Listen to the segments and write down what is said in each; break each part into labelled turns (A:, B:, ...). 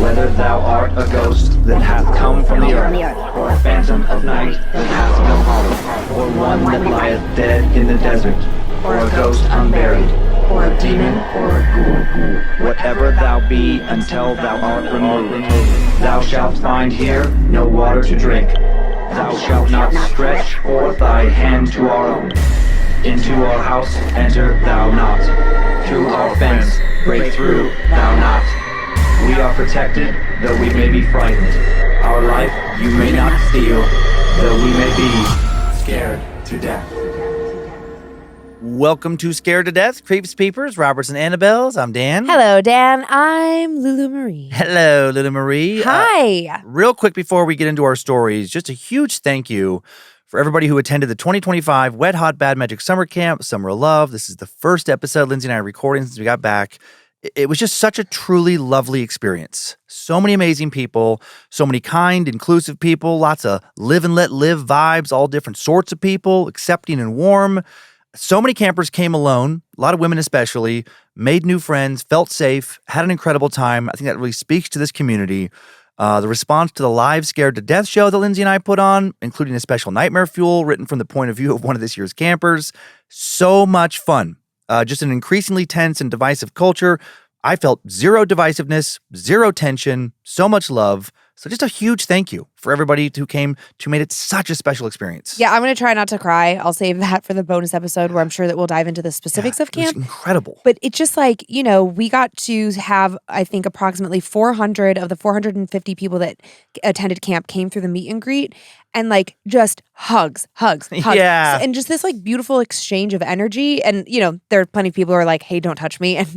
A: Whether thou art a ghost that hath come from the earth, or a phantom of night that hath no home, or one that lieth dead in the desert, or a ghost unburied, or a demon, or a ghoul, whatever thou be until thou art removed, thou shalt find here no water to drink. Thou shalt not stretch forth thy hand to our own. Into our house enter thou not. Through our fence break through thou not. We are protected, though we may be frightened. Our life you may not steal, though we may be scared to death.
B: Welcome to Scared to Death, Creeps, Peepers, Roberts, and Annabelles. I'm Dan.
C: Hello, Dan. I'm Lulu Marie.
B: Hello, Lulu Marie.
C: Hi.
B: Real quick before we get into our stories, just a huge thank you for everybody who attended the 2025 Wet Hot Bad Magic Summer Camp, Summer of Love. This is the first episode Lynze and I are recording since we got back. It was just such a truly lovely experience. So many amazing people, so many kind, inclusive people, lots of live and let live vibes, all different sorts of people, accepting and warm. So many campers came alone, a lot of women especially, made new friends, felt safe, had an incredible time. I think that really speaks to this community. The response to the live Scared to Death show that Lynze and I put on, including a special nightmare fuel written from the point of view of one of this year's campers. So much fun. Just an increasingly tense and divisive culture. I felt zero divisiveness, zero tension, so much love. So just a huge thank you for everybody who came to made it such a special experience.
C: Yeah, I'm going to try not to cry. I'll save that for the bonus episode where I'm sure that we'll dive into the specifics of camp.
B: It was incredible.
C: But it's just like, you know, we got to have, I think, approximately 400 of the 450 people that attended camp came through the meet and greet. And like just hugs.
B: Yeah.
C: And just this like beautiful exchange of energy. And, you know, there are plenty of people who are like, hey, don't touch me. And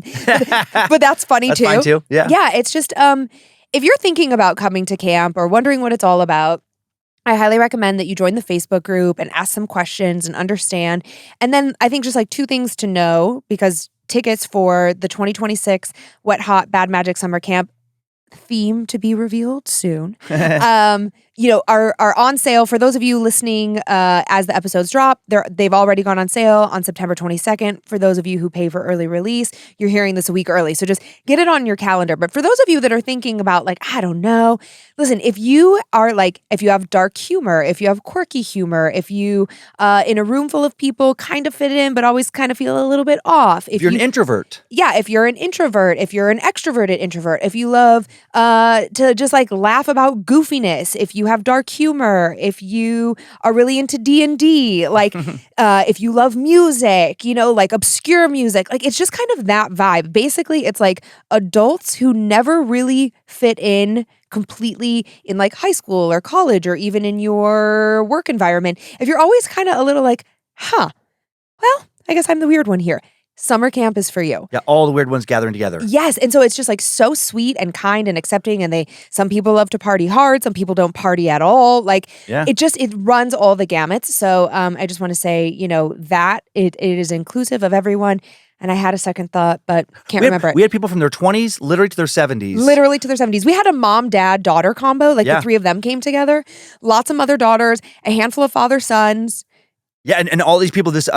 C: but that's funny
B: That's
C: too.
B: fine too. Yeah.
C: Yeah. It's just, if you're thinking about coming to camp or wondering what it's all about, I highly recommend that you join the Facebook group and ask some questions and understand. And then I think just like two things to know, because tickets for the 2026 Wet Hot Bad Magic Summer Camp theme to be revealed soon, are on sale. For those of you listening as the episodes drop, they've already gone on sale on September 22nd. For those of you who pay for early release, you're hearing this a week early. So just get it on your calendar. But for those of you that are thinking about like, I don't know, listen, if you have dark humor, if you have quirky humor, if you in a room full of people kind of fit in, but always kind of feel a little bit off.
B: If you're an introvert.
C: Yeah, if you're an introvert, if you're an extroverted introvert, if you love to just like laugh about goofiness, if you have dark humor, if you are really into D&D, like if you love music, you know, like obscure music, like it's just kind of that vibe. Basically, it's like adults who never really fit in completely in like high school or college or even in your work environment. If you're always kind of a little like, well, I guess I'm the weird one here. Summer camp is for you.
B: Yeah, all the weird ones gathering together.
C: Yes, and so it's just like so sweet and kind and accepting, and some people love to party hard, some people don't party at all. Like it runs all the gamuts. So I just want to say, you know, that it is inclusive of everyone. And I had a second thought, but can't remember it.
B: We had people from their 20s, literally to their 70s.
C: Literally to their 70s. We had a mom, dad, daughter combo. Like the three of them came together. Lots of mother daughters, a handful of father sons.
B: Yeah, and all these people, this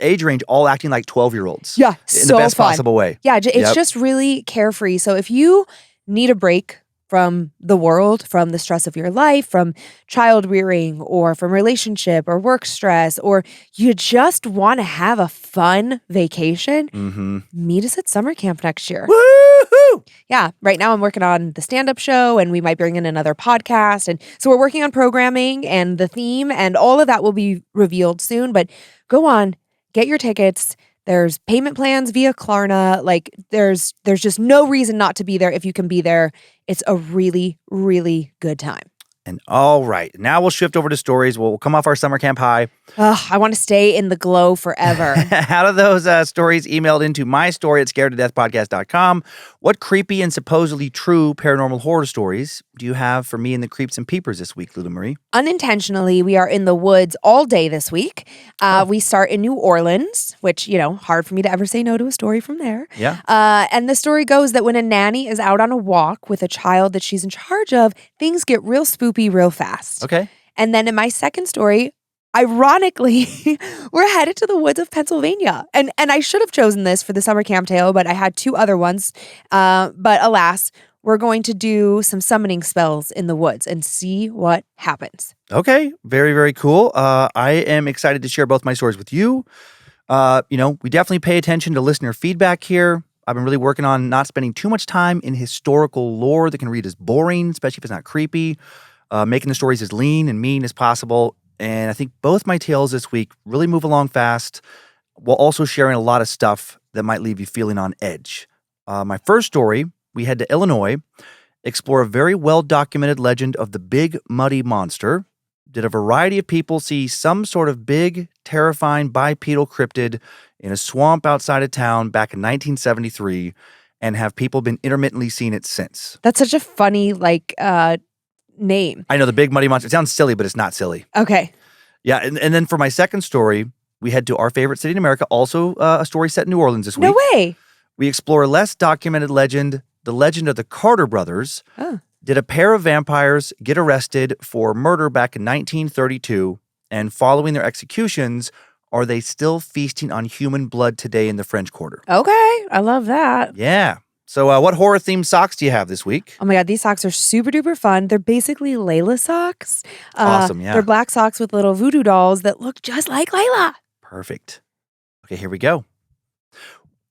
B: age range, all acting like 12-year-olds.
C: Yeah,
B: in the best
C: fun.
B: possible way.
C: Yeah, it's just really carefree. So if you need a break from the world, from the stress of your life, from child rearing or from relationship or work stress, or you just want to have a fun vacation, meet us at summer camp next year.
B: Woohoo!
C: Yeah, right now I'm working on the stand-up show and we might bring in another podcast. And so we're working on programming and the theme and all of that will be revealed soon. But go on, get your tickets. There's payment plans via Klarna. Like there's just no reason not to be there if you can be there. It's a really, really good time.
B: And all right, now we'll shift over to stories. We'll come off our summer camp high.
C: I want to stay in the glow forever.
B: Out of those stories emailed into mystory@scaredtodeathpodcast.com, what creepy and supposedly true paranormal horror stories do you have for me and the creeps and peepers this week, Lulu Marie?
C: Unintentionally, we are in the woods all day this week. We start in New Orleans, which, you know, hard for me to ever say no to a story from there.
B: Yeah.
C: And the story goes that when a nanny is out on a walk with a child that she's in charge of, things get real spoopy real fast.
B: Okay.
C: And then in my second story, ironically, we're headed to the woods of Pennsylvania. And I should have chosen this for the summer camp tale, but I had two other ones. But alas, we're going to do some summoning spells in the woods and see what happens.
B: Okay, very, very cool. I am excited to share both my stories with you. We definitely pay attention to listener feedback here. I've been really working on not spending too much time in historical lore that can read as boring, especially if it's not creepy, making the stories as lean and mean as possible. And I think both my tales this week really move along fast while also sharing a lot of stuff that might leave you feeling on edge. My first story, we head to Illinois, explore a very well-documented legend of the Big Muddy Monster. Did a variety of people see some sort of big, terrifying bipedal cryptid in a swamp outside of town back in 1973, and have people been intermittently seeing it since?
C: That's such a funny, name.
B: I know, the Big Muddy Monster. It sounds silly, but it's not silly.
C: Okay.
B: Yeah, and then for my second story, we head to our favorite city in America, also a story set in New Orleans this week.
C: No way.
B: We explore a less documented legend, the legend of the Carter brothers.
C: Oh.
B: Did a pair of vampires get arrested for murder back in 1932, and following their executions, are they still feasting on human blood today in the French Quarter?
C: Okay. I love that.
B: Yeah. So what horror-themed socks do you have this week?
C: Oh my God, these socks are super duper fun. They're basically Layla socks.
B: Awesome, yeah.
C: They're black socks with little voodoo dolls that look just like Layla.
B: Perfect. Okay, here we go.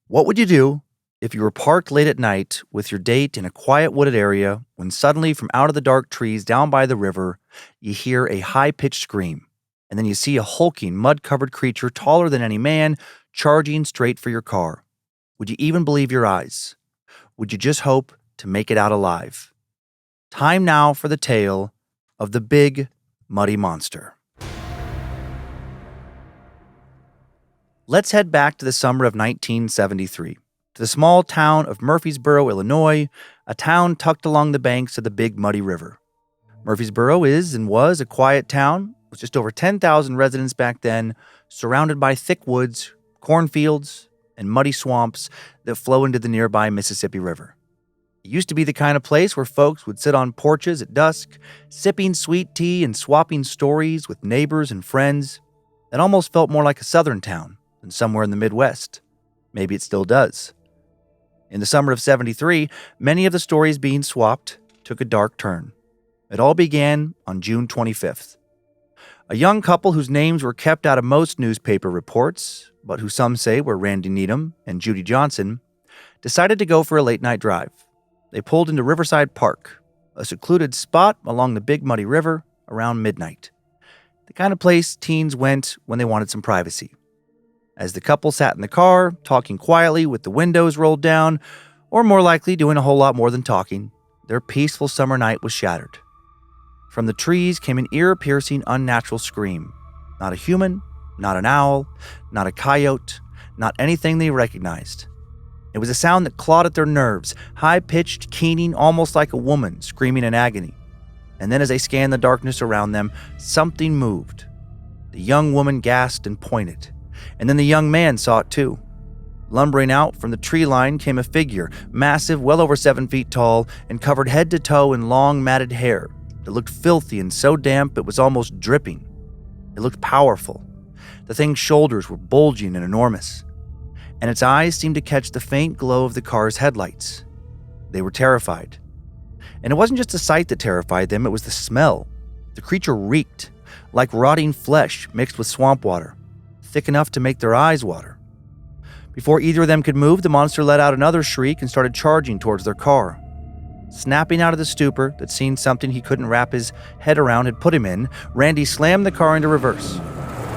B: What would you do if you were parked late at night with your date in a quiet wooded area when suddenly from out of the dark trees down by the river, you hear a high-pitched scream, and then you see a hulking, mud-covered creature taller than any man charging straight for your car? Would you even believe your eyes? Would you just hope to make it out alive? Time now for the tale of the Big Muddy Monster. Let's head back to the summer of 1973, to the small town of Murfreesboro, Illinois, a town tucked along the banks of the Big Muddy River. Murfreesboro is and was a quiet town with just over 10,000 residents back then, surrounded by thick woods, cornfields, and muddy swamps that flow into the nearby Mississippi River. It used to be the kind of place where folks would sit on porches at dusk, sipping sweet tea and swapping stories with neighbors and friends. It almost felt more like a southern town than somewhere in the Midwest. Maybe it still does. In the summer of 73, many of the stories being swapped took a dark turn. It all began on June 25th. A young couple whose names were kept out of most newspaper reports, but who some say were Randy Needham and Judy Johnson, decided to go for a late-night drive. They pulled into Riverside Park, a secluded spot along the Big Muddy River, around midnight. The kind of place teens went when they wanted some privacy. As the couple sat in the car, talking quietly with the windows rolled down, or more likely doing a whole lot more than talking, their peaceful summer night was shattered. From the trees came an ear-piercing, unnatural scream. Not a human, not an owl, not a coyote, not anything they recognized. It was a sound that clawed at their nerves, high-pitched, keening, almost like a woman screaming in agony. And then as they scanned the darkness around them, something moved. The young woman gasped and pointed. And then the young man saw it too. Lumbering out from the tree line came a figure, massive, well over 7 feet tall, and covered head to toe in long, matted hair that looked filthy and so damp it was almost dripping. It looked powerful. The thing's shoulders were bulging and enormous, and its eyes seemed to catch the faint glow of the car's headlights. They were terrified. And it wasn't just the sight that terrified them, it was the smell. The creature reeked, like rotting flesh mixed with swamp water, thick enough to make their eyes water. Before either of them could move, the monster let out another shriek and started charging towards their car. Snapping out of the stupor that seeing something he couldn't wrap his head around had put him in, Randy slammed the car into reverse.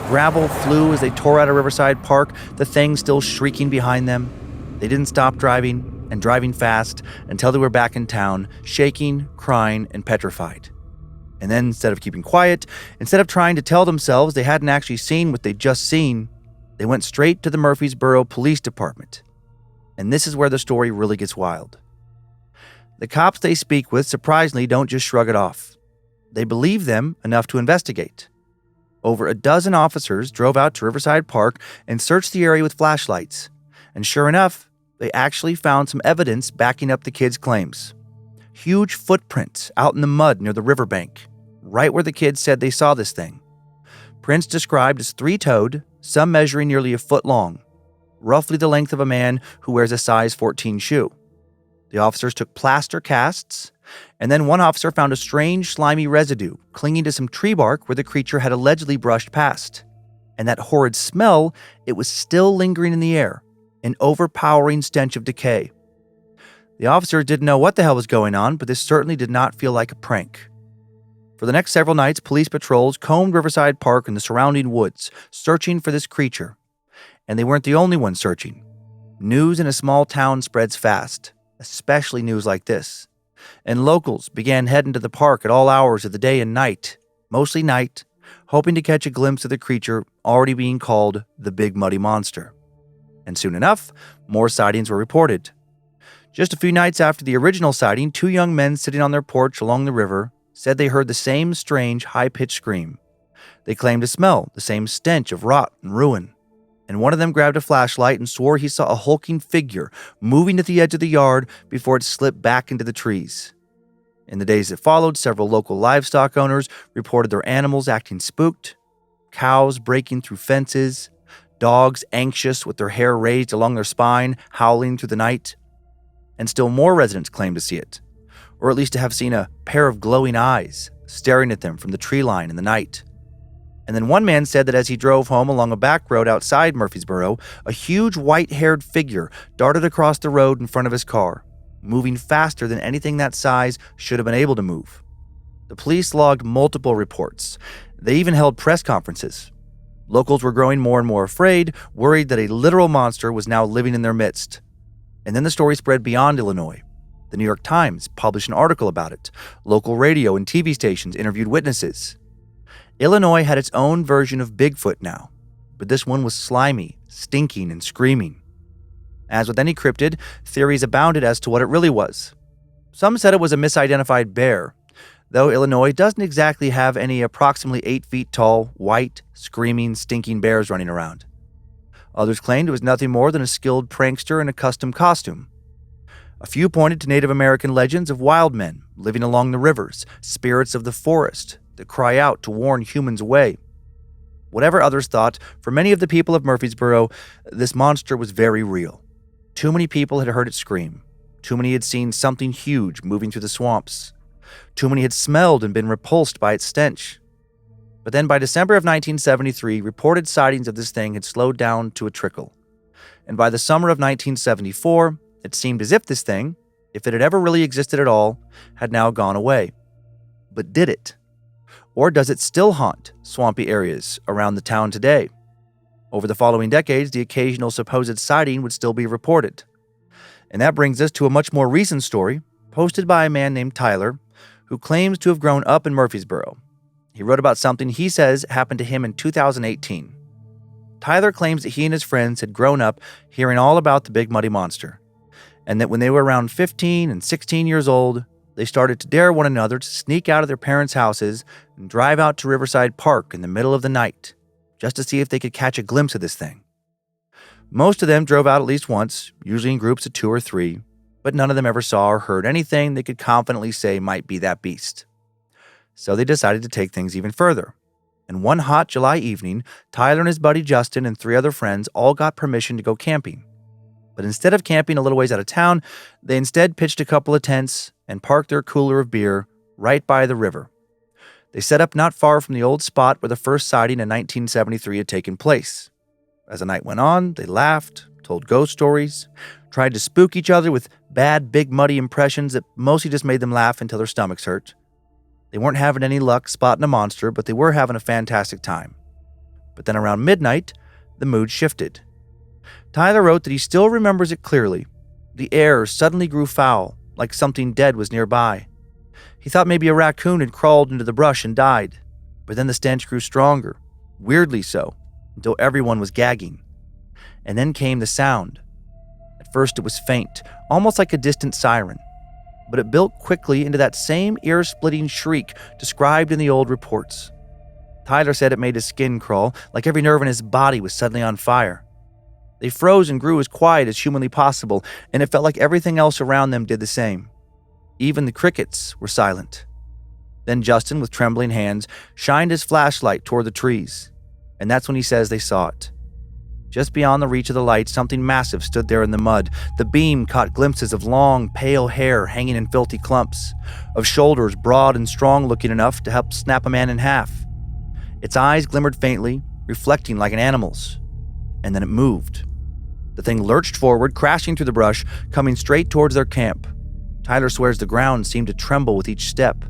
B: Gravel flew as they tore out of Riverside Park, the thing still shrieking behind them. They didn't stop driving, and driving fast, until they were back in town, shaking, crying, and petrified. And then, instead of keeping quiet, instead of trying to tell themselves they hadn't actually seen what they'd just seen, they went straight to the Murfreesboro Police Department. And this is where the story really gets wild. The cops they speak with surprisingly don't just shrug it off. They believe them enough to investigate. Over a dozen officers drove out to Riverside Park and searched the area with flashlights. And sure enough, they actually found some evidence backing up the kids' claims. Huge footprints out in the mud near the riverbank, right where the kids said they saw this thing. Prints described as 3-toed, some measuring nearly a foot long, roughly the length of a man who wears a size 14 shoe. The officers took plaster casts, and then one officer found a strange slimy residue clinging to some tree bark where the creature had allegedly brushed past. And that horrid smell, it was still lingering in the air, an overpowering stench of decay. The officer didn't know what the hell was going on, but this certainly did not feel like a prank. For the next several nights, police patrols combed Riverside Park and the surrounding woods, searching for this creature. And they weren't the only ones searching. News in a small town spreads fast, especially news like this. And locals began heading to the park at all hours of the day and night, mostly night, hoping to catch a glimpse of the creature already being called the Big Muddy Monster. And soon enough, more sightings were reported. Just a few nights after the original sighting, two young men sitting on their porch along the river said they heard the same strange, high-pitched scream. They claimed to smell the same stench of rot and ruin. And one of them grabbed a flashlight and swore he saw a hulking figure moving to the edge of the yard before it slipped back into the trees. In the days that followed, several local livestock owners reported their animals acting spooked, cows breaking through fences, dogs anxious with their hair raised along their spine, howling through the night. And still more residents claimed to see it, or at least to have seen a pair of glowing eyes staring at them from the tree line in the night. And then one man said that as he drove home along a back road outside Murfreesboro, a huge white-haired figure darted across the road in front of his car, moving faster than anything that size should have been able to move. The police logged multiple reports. They even held press conferences. Locals were growing more and more afraid, worried that a literal monster was now living in their midst. And then the story spread beyond Illinois. The New York Times published an article about it. Local radio and TV stations interviewed witnesses. Illinois had its own version of Bigfoot now, but this one was slimy, stinking, and screaming. As with any cryptid, theories abounded as to what it really was. Some said it was a misidentified bear, though Illinois doesn't exactly have any approximately 8 feet tall, white, screaming, stinking bears running around. Others claimed it was nothing more than a skilled prankster in a custom costume. A few pointed to Native American legends of wild men living along the rivers, spirits of the forest that cry out to warn humans away. Whatever others thought, for many of the people of Murfreesboro, this monster was very real. Too many people had heard it scream. Too many had seen something huge moving through the swamps. Too many had smelled and been repulsed by its stench. But then by December of 1973, reported sightings of this thing had slowed down to a trickle. And by the summer of 1974, it seemed as if this thing, if it had ever really existed at all, had now gone away. But did it? Or does it still haunt swampy areas around the town today? Over the following decades, the occasional supposed sighting would still be reported. And that brings us to a much more recent story, posted by a man named Tyler, who claims to have grown up in Murfreesboro. He wrote about something he says happened to him in 2018. Tyler claims that he and his friends had grown up hearing all about the Big Muddy Monster, and that when they were around 15 and 16 years old, they started to dare one another to sneak out of their parents' houses and drive out to Riverside Park in the middle of the night, just to see if they could catch a glimpse of this thing. Most of them drove out at least once, usually in groups of 2 or 3, but none of them ever saw or heard anything they could confidently say might be that beast. So they decided to take things even further. And one hot July evening, Tyler and his buddy Justin and 3 other friends all got permission to go camping. But instead of camping a little ways out of town, they instead pitched a couple of tents and parked their cooler of beer right by the river. They set up not far from the old spot where the first sighting in 1973 had taken place. As the night went on, they laughed, told ghost stories, tried to spook each other with bad, big, muddy impressions that mostly just made them laugh until their stomachs hurt. They weren't having any luck spotting a monster, but they were having a fantastic time. But then around midnight, the mood shifted. Tyler wrote that he still remembers it clearly. The air suddenly grew foul, like something dead was nearby. He thought maybe a raccoon had crawled into the brush and died. But then the stench grew stronger, weirdly so, until everyone was gagging. And then came the sound. At first it was faint, almost like a distant siren. But it built quickly into that same ear-splitting shriek described in the old reports. Tyler said it made his skin crawl, like every nerve in his body was suddenly on fire. They froze and grew as quiet as humanly possible, and it felt like everything else around them did the same. Even the crickets were silent. Then Justin, with trembling hands, shined his flashlight toward the trees, and that's when he says they saw it. Just beyond the reach of the light, something massive stood there in the mud. The beam caught glimpses of long, pale hair hanging in filthy clumps, of shoulders broad and strong-looking enough to help snap a man in half. Its eyes glimmered faintly, reflecting like an animal's. And then it moved. The thing lurched forward, crashing through the brush, coming straight towards their camp. Tyler swears the ground seemed to tremble with each step.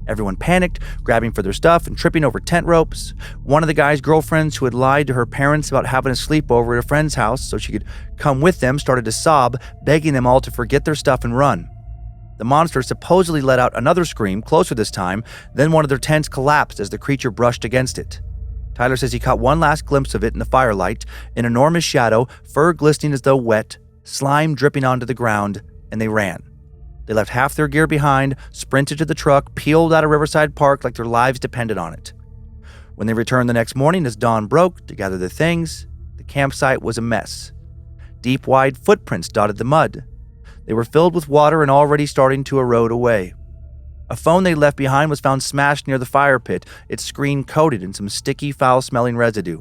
B: Everyone panicked, grabbing for their stuff and tripping over tent ropes. One of the guy's girlfriends who had lied to her parents about having a sleepover at a friend's house so she could come with them started to sob, begging them all to forget their stuff and run. The monster supposedly let out another scream, closer this time, then one of their tents collapsed as the creature brushed against it. Tyler says he caught one last glimpse of it in the firelight, an enormous shadow, fur glistening as though wet, slime dripping onto the ground, and they ran. They left half their gear behind, sprinted to the truck, peeled out of Riverside Park like their lives depended on it. When they returned the next morning as dawn broke to gather their things, the campsite was a mess. Deep, wide footprints dotted the mud. They were filled with water and already starting to erode away. A phone they left behind was found smashed near the fire pit, its screen coated in some sticky, foul-smelling residue.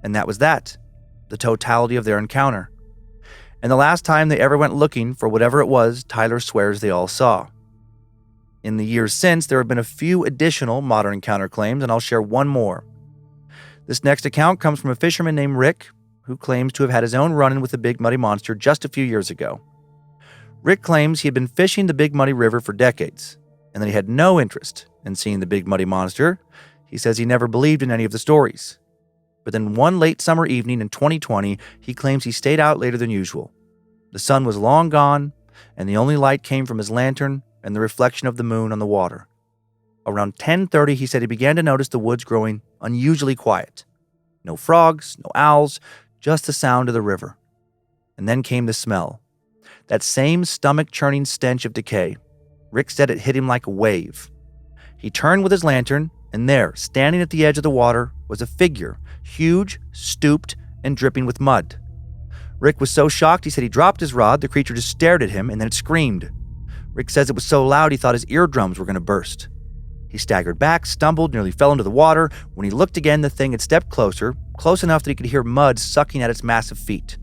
B: And that was that, the totality of their encounter. And the last time they ever went looking for whatever it was Tyler swears they all saw. In the years since, there have been a few additional modern encounter claims, and I'll share one more. This next account comes from a fisherman named Rick, who claims to have had his own run-in with the Big Muddy Monster just a few years ago. Rick claims he had been fishing the Big Muddy River for decades, and that he had no interest in seeing the Big Muddy Monster. He says he never believed in any of the stories. But then one late summer evening in 2020, he claims he stayed out later than usual. The sun was long gone, and the only light came from his lantern and the reflection of the moon on the water. Around 10:30, he said he began to notice the woods growing unusually quiet. No frogs, no owls, just the sound of the river. And then came the smell. That same stomach-churning stench of decay. Rick said it hit him like a wave. He turned with his lantern, and there, standing at the edge of the water, was a figure, huge, stooped, and dripping with mud. Rick was so shocked he said he dropped his rod, the creature just stared at him, and then it screamed. Rick says it was so loud he thought his eardrums were going to burst. He staggered back, stumbled, nearly fell into the water. When he looked again, the thing had stepped closer, close enough that he could hear mud sucking at its massive feet.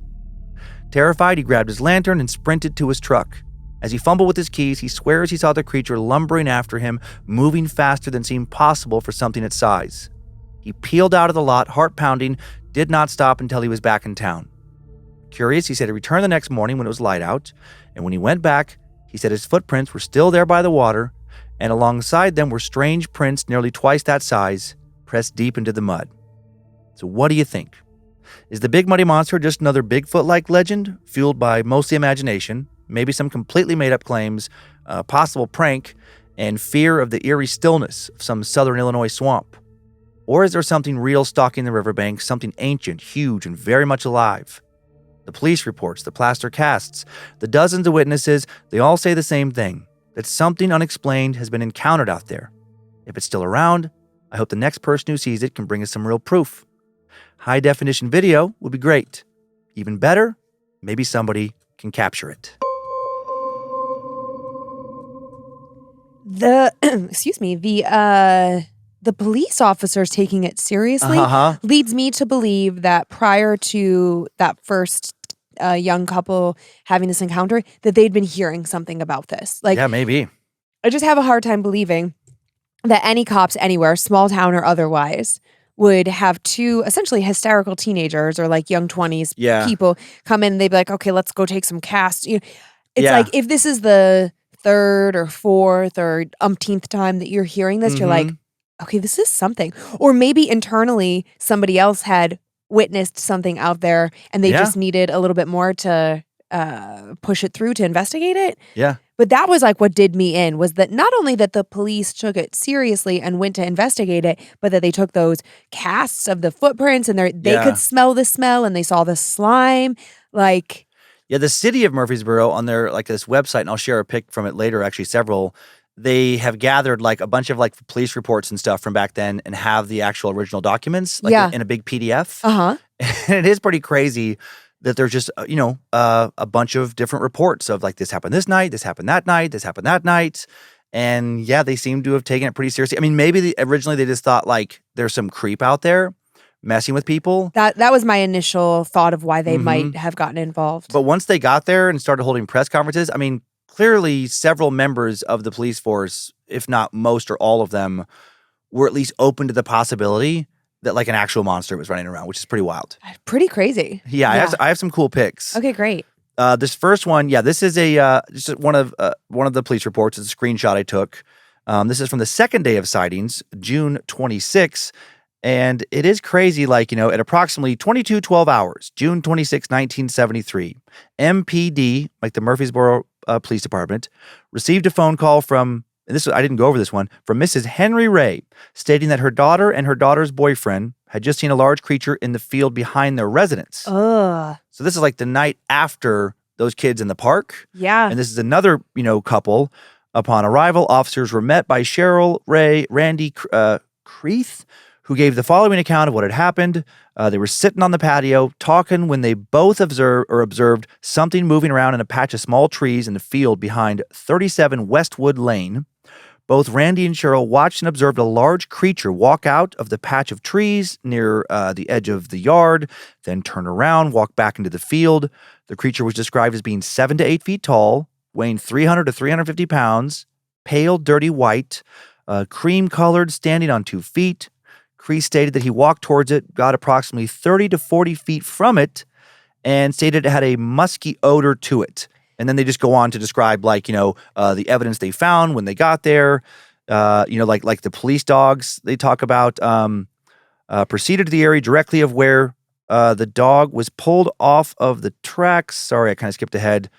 B: Terrified, he grabbed his lantern and sprinted to his truck. As he fumbled with his keys, he swears he saw the creature lumbering after him, moving faster than seemed possible for something its size. He peeled out of the lot, heart pounding, did not stop until he was back in town. Curious, he said he returned the next morning when it was light out, and when he went back, he said his footprints were still there by the water, and alongside them were strange prints nearly twice that size, pressed deep into the mud. So what do you think? Is the Big Muddy Monster just another Bigfoot-like legend, fueled by mostly imagination, maybe some completely made-up claims, a possible prank, and fear of the eerie stillness of some southern Illinois swamp? Or is there something real stalking the riverbank, something ancient, huge, and very much alive? The police reports, the plaster casts, the dozens of witnesses, they all say the same thing, that something unexplained has been encountered out there. If it's still around, I hope the next person who sees it can bring us some real proof. High-definition video would be great. Even better, maybe somebody can capture it.
C: The police officers taking it seriously leads me to believe that prior to that first young couple having this encounter, that they'd been hearing something about this.
B: Yeah, maybe.
C: I just have a hard time believing that any cops anywhere, small town or otherwise, would have two essentially hysterical teenagers or like young 20s people come in and they'd be like, okay, let's go take some casts. You know, it's like if this is the third or fourth or umpteenth time that you're hearing this, you're like, okay, this is something. Or maybe internally somebody else had witnessed something out there and they just needed a little bit more to push it through to investigate it.
B: Yeah.
C: But that was like what did me in, was that not only that the police took it seriously and went to investigate it, but that they took those casts of the footprints and they could smell the smell and they saw the slime. Like,
B: yeah, the city of Murfreesboro on their like this website, and I'll share a pic from it later, actually several, they have gathered like a bunch of like police reports and stuff from back then and have the actual original documents like in a big PDF. And it is pretty crazy that there's just, a bunch of different reports of like this happened this night, this happened that night, this happened that night. And yeah, they seem to have taken it pretty seriously. I mean, maybe originally they just thought like there's some creep out there. messing with people.
C: That was my initial thought of why they might have gotten involved.
B: But once they got there and started holding press conferences, I mean, clearly several members of the police force, if not most or all of them, were at least open to the possibility that like an actual monster was running around, which is pretty wild.
C: Pretty crazy.
B: Yeah. I have some cool pics.
C: Okay, great.
B: This first one, this is just one of the police reports. It's a screenshot I took. This is from the second day of sightings, June 26. And it is crazy, like, at approximately 22:12 hours, June 26, 1973, MPD, like the Murfreesboro Police Department, received a phone call from, and I didn't go over this one, from Mrs. Henry Ray, stating that her daughter and her daughter's boyfriend had just seen a large creature in the field behind their residence.
C: Ugh.
B: So this is like the night after those kids in the park.
C: Yeah.
B: And this is another, couple. Upon arrival, officers were met by Cheryl Ray, Randy Creeth, who gave the following account of what had happened. They were sitting on the patio talking when they both observed something moving around in a patch of small trees in the field behind 37 Westwood Lane. Both Randy and Cheryl watched and observed a large creature walk out of the patch of trees near the edge of the yard, then turn around, walk back into the field. The creature was described as being 7 to 8 feet tall, weighing 300 to 350 pounds, pale, dirty white, cream-colored, standing on 2 feet. Creeth stated that he walked towards it, got approximately 30 to 40 feet from it, and stated it had a musky odor to it. And then they just go on to describe, like, the evidence they found when they got there. Like the police dogs they talk about proceeded to the area directly of where the dog was pulled off of the tracks. Sorry, I kind of skipped ahead.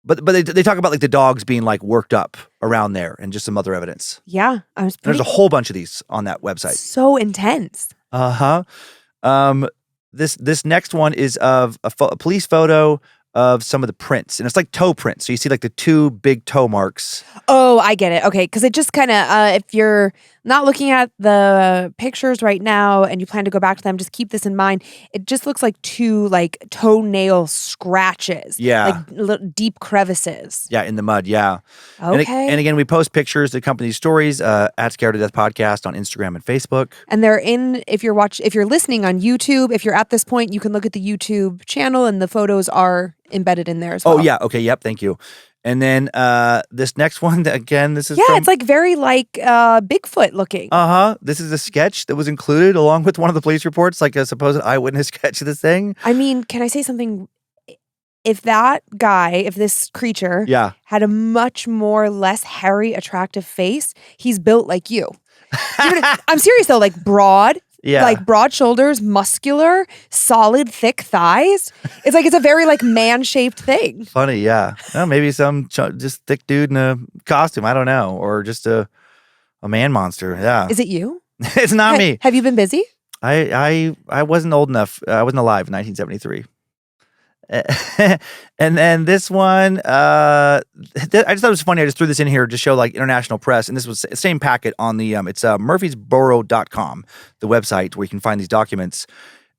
B: But they talk about like the dogs being like worked up around there and just some other evidence.
C: Yeah,
B: There's a whole bunch of these on that website.
C: So intense.
B: This next one is of a police photo of some of the prints, and it's like toe prints. So you see like the 2 big toe marks.
C: Oh, I get it. Okay, because it just kind of, if you're not looking at the pictures right now and you plan to go back to them, just keep this in mind. It just looks like 2 like toenail scratches.
B: Yeah.
C: Like deep crevices.
B: Yeah, in the mud, yeah.
C: Okay.
B: And again, we post pictures that accompany these stories at Scared to Death Podcast on Instagram and Facebook.
C: And they're if you're listening on YouTube, if you're at this point, you can look at the YouTube channel and the photos are embedded in there as well.
B: Oh, yeah. Okay, yep, thank you. And then this next one, again, this is
C: it's like very like Bigfoot looking.
B: This is a sketch that was included along with one of the police reports, like a supposed eyewitness sketch of this thing.
C: I mean, can I say something? If this creature had a much more less hairy, attractive face, he's built like you. I'm serious though, like broad.
B: Yeah.
C: Like broad shoulders, muscular, solid, thick thighs. It's like it's a very like man-shaped thing.
B: Funny, yeah. Well, maybe some just thick dude in a costume. I don't know, or just a man monster. Yeah.
C: Is it you?
B: It's not me.
C: Have you been busy?
B: I wasn't old enough. I wasn't alive in 1973. And then this one, I just thought it was funny. I just threw this in here to show like international press. And this was the same packet on the, it's murfreesboro.com, the website where you can find these documents.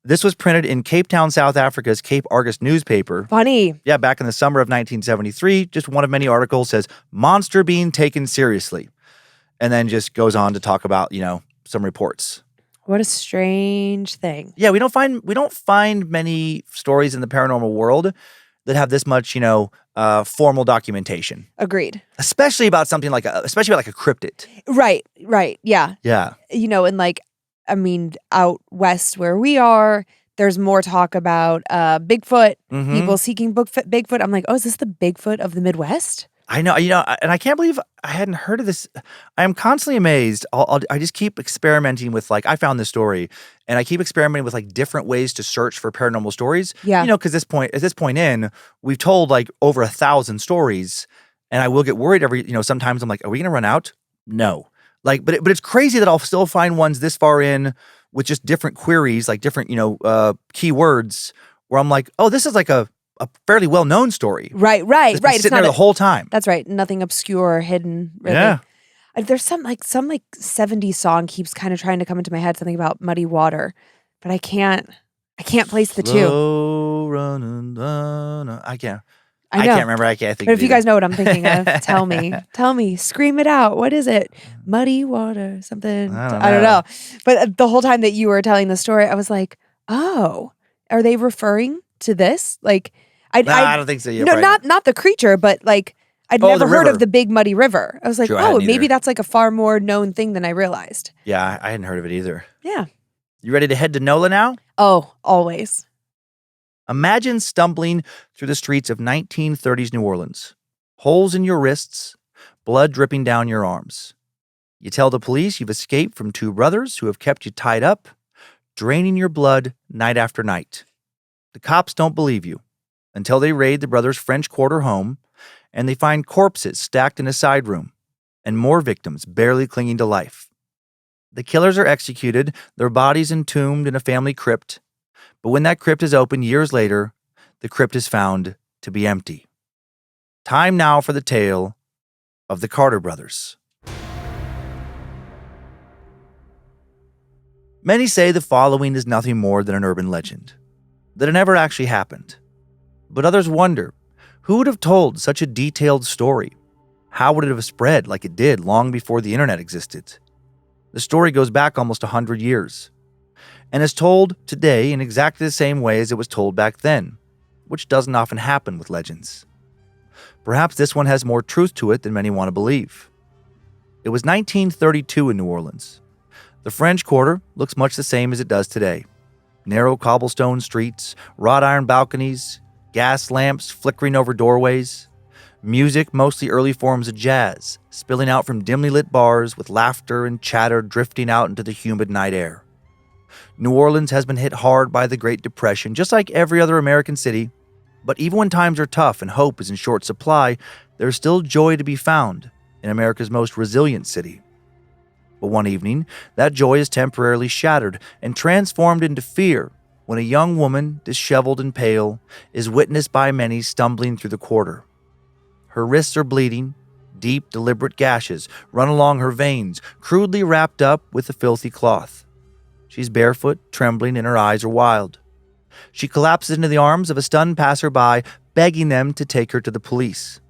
B: This was printed in Cape Town, South Africa's Cape Argus newspaper.
C: Funny.
B: Yeah, back in the summer of 1973. Just one of many articles says, monster being taken seriously. And then just goes on to talk about, some reports.
C: What a strange thing.
B: Yeah, we don't find many stories in the paranormal world that have this much, formal documentation.
C: Agreed.
B: Especially about something like a cryptid.
C: Right. Yeah.
B: Yeah.
C: And like, I mean, out west where we are, there's more talk about Bigfoot, people seeking Bigfoot. I'm like, oh, is this the Bigfoot of the Midwest?
B: I know, and I can't believe I hadn't heard of this. I am constantly amazed. I just keep experimenting with, like, I found this story, and I keep experimenting with, like, different ways to search for paranormal stories.
C: Yeah.
B: Because at this point in, we've told, like, over 1,000 stories, and I will get worried sometimes I'm like, are we going to run out? No. Like, but it's crazy that I'll still find ones this far in with just different queries, like different, keywords, where I'm like, oh, this is like a fairly well-known story.
C: Right.
B: It's sitting there the whole time.
C: That's right. Nothing obscure or hidden, really.
B: Yeah.
C: There's some 70s song keeps kind of trying to come into my head, something about muddy water, but I can't place the two.
B: Slow running down. I can't.
C: I know.
B: can't remember. I can't think.
C: But if you
B: either.
C: guys know what I'm thinking of, tell me, scream it out. What is it? Muddy water, something.
B: I don't
C: know. But the whole time that you were telling the story, I was like, oh, are they referring to this? Like,
B: I don't think so. You're
C: no,
B: probably
C: not the creature, but like I'd
B: Oh,
C: never
B: the
C: heard
B: river.
C: of the big muddy river. I was like,
B: True, I hadn't
C: maybe
B: either.
C: that's like a far more known thing than I realized.
B: Yeah, I hadn't heard of it either.
C: Yeah.
B: You ready to head to NOLA now?
C: Oh, always.
B: Imagine stumbling through the streets of 1930s New Orleans. Holes in your wrists, blood dripping down your arms. You tell the police you've escaped from two brothers who have kept you tied up, draining your blood night after night. The cops don't believe you until they raid the brothers' French Quarter home and they find corpses stacked in a side room and more victims barely clinging to life. The killers are executed, their bodies entombed in a family crypt, but when that crypt is opened years later, the crypt is found to be empty. Time now for the tale of the Carter brothers. Many say the following is nothing more than an urban legend, that it never actually happened. But others wonder, who would have told such a detailed story? How would it have spread like it did long before the internet existed? The story goes back almost 100 years, and is told today in exactly the same way as it was told back then, which doesn't often happen with legends. Perhaps this one has more truth to it than many want to believe. It was 1932 in New Orleans. The French Quarter looks much the same as it does today. Narrow cobblestone streets, wrought iron balconies, gas lamps flickering over doorways, music, mostly early forms of jazz, spilling out from dimly lit bars with laughter and chatter drifting out into the humid night air. New Orleans has been hit hard by the Great Depression, just like every other American city, but even when times are tough and hope is in short supply, there's still joy to be found in America's most resilient city. But one evening, that joy is temporarily shattered and transformed into fear when a young woman, disheveled and pale, is witnessed by many stumbling through the quarter. Her wrists are bleeding, deep, deliberate gashes run along her veins, crudely wrapped up with a filthy cloth. She's barefoot, trembling, and her eyes are wild. She collapses into the arms of a stunned passerby, begging them to take her to the police.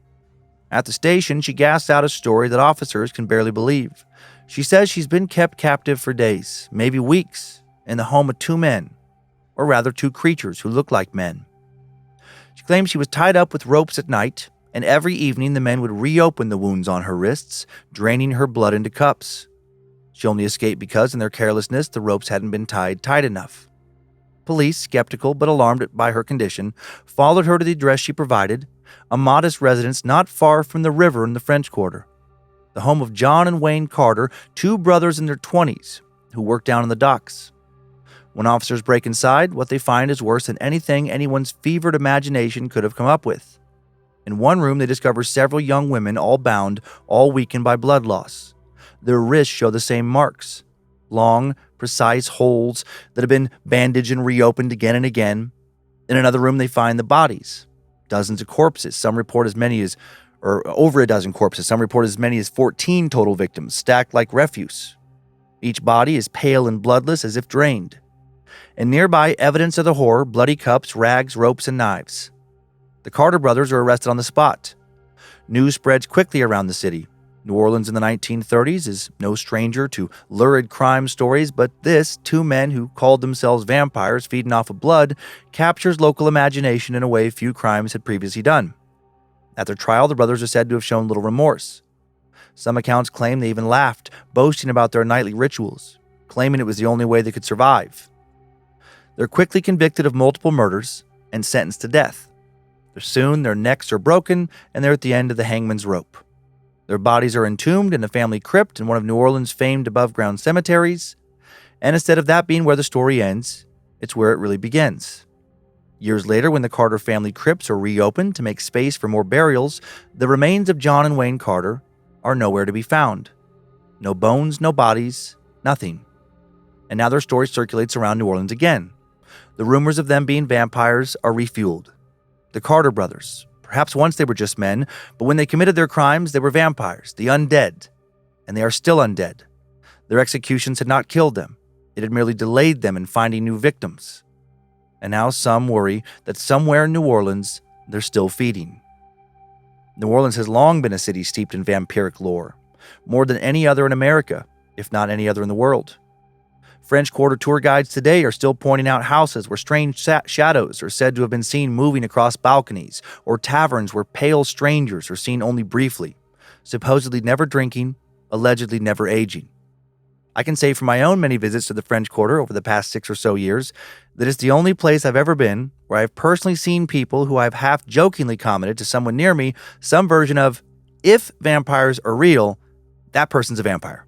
B: At the station, she gasps out a story that officers can barely believe. She says she's been kept captive for days, maybe weeks, in the home of two men, or rather two creatures who look like men. She claims she was tied up with ropes at night, and every evening the men would reopen the wounds on her wrists, draining her blood into cups. She only escaped because, in their carelessness, the ropes hadn't been tied tight enough. Police, skeptical but alarmed by her condition, followed her to the address she provided, a modest residence not far from the river in the French Quarter, the home of John and Wayne Carter, two brothers in their 20s who worked down in the docks. When officers break inside, what they find is worse than anything anyone's fevered imagination could have come up with. In one room, they discover several young women, all bound, all weakened by blood loss. Their wrists show the same marks, long, precise holes that have been bandaged and reopened again and again. In another room, they find the bodies, dozens of corpses. Some report as many as, or over a dozen corpses. Some report as many as 14 total victims, stacked like refuse. Each body is pale and bloodless as if drained. And nearby, evidence of the horror, bloody cups, rags, ropes, and knives. The Carter brothers are arrested on the spot. News spreads quickly around the city. New Orleans in the 1930s is no stranger to lurid crime stories, but this, two men who called themselves vampires feeding off of blood, captures local imagination in a way few crimes had previously done. At their trial, the brothers are said to have shown little remorse. Some accounts claim they even laughed, boasting about their nightly rituals, claiming it was the only way they could survive. They're quickly convicted of multiple murders and sentenced to death. Soon, their necks are broken, and they're at the end of the hangman's rope. Their bodies are entombed in a family crypt in one of New Orleans' famed above-ground cemeteries, and instead of that being where the story ends, it's where it really begins. Years later, when the Carter family crypts are reopened to make space for more burials, the remains of John and Wayne Carter are nowhere to be found. No bones, no bodies, nothing. And now their story circulates around New Orleans again. The rumors of them being vampires are refueled. The Carter brothers, perhaps once they were just men, but when they committed their crimes, they were vampires, the undead. And they are still undead. Their executions had not killed them. It had merely delayed them in finding new victims. And now some worry that somewhere in New Orleans, they're still feeding. New Orleans has long been a city steeped in vampiric lore, more than any other in America, if not any other in the world. French Quarter tour guides today are still pointing out houses where strange shadows are said to have been seen moving across balconies, or taverns where pale strangers are seen only briefly, supposedly never drinking, allegedly never aging. I can say from my own many visits to the French Quarter over the past 6 or so years that it's the only place I've ever been where I've personally seen people who I've half-jokingly commented to someone near me some version of, if vampires are real, that person's a vampire.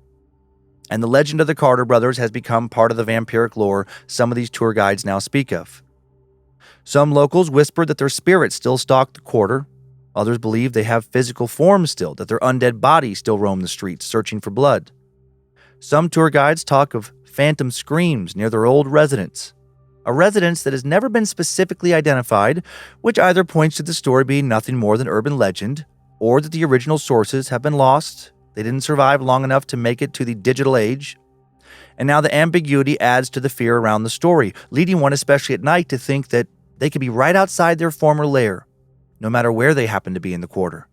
B: And the legend of the Carter brothers has become part of the vampiric lore some of these tour guides now speak of. Some locals whispered that their spirits still stalk the quarter. Others believe they have physical forms still, that their undead bodies still roam the streets searching for blood. Some tour guides talk of phantom screams near their old residence, a residence that has never been specifically identified, which either points to the story being nothing more than urban legend, or that the original sources have been lost. They didn't survive long enough to make it to the digital age. And now the ambiguity adds to the fear around the story, leading one, especially at night, to think that they could be right outside their former lair, no matter where they happen to be in the quarter.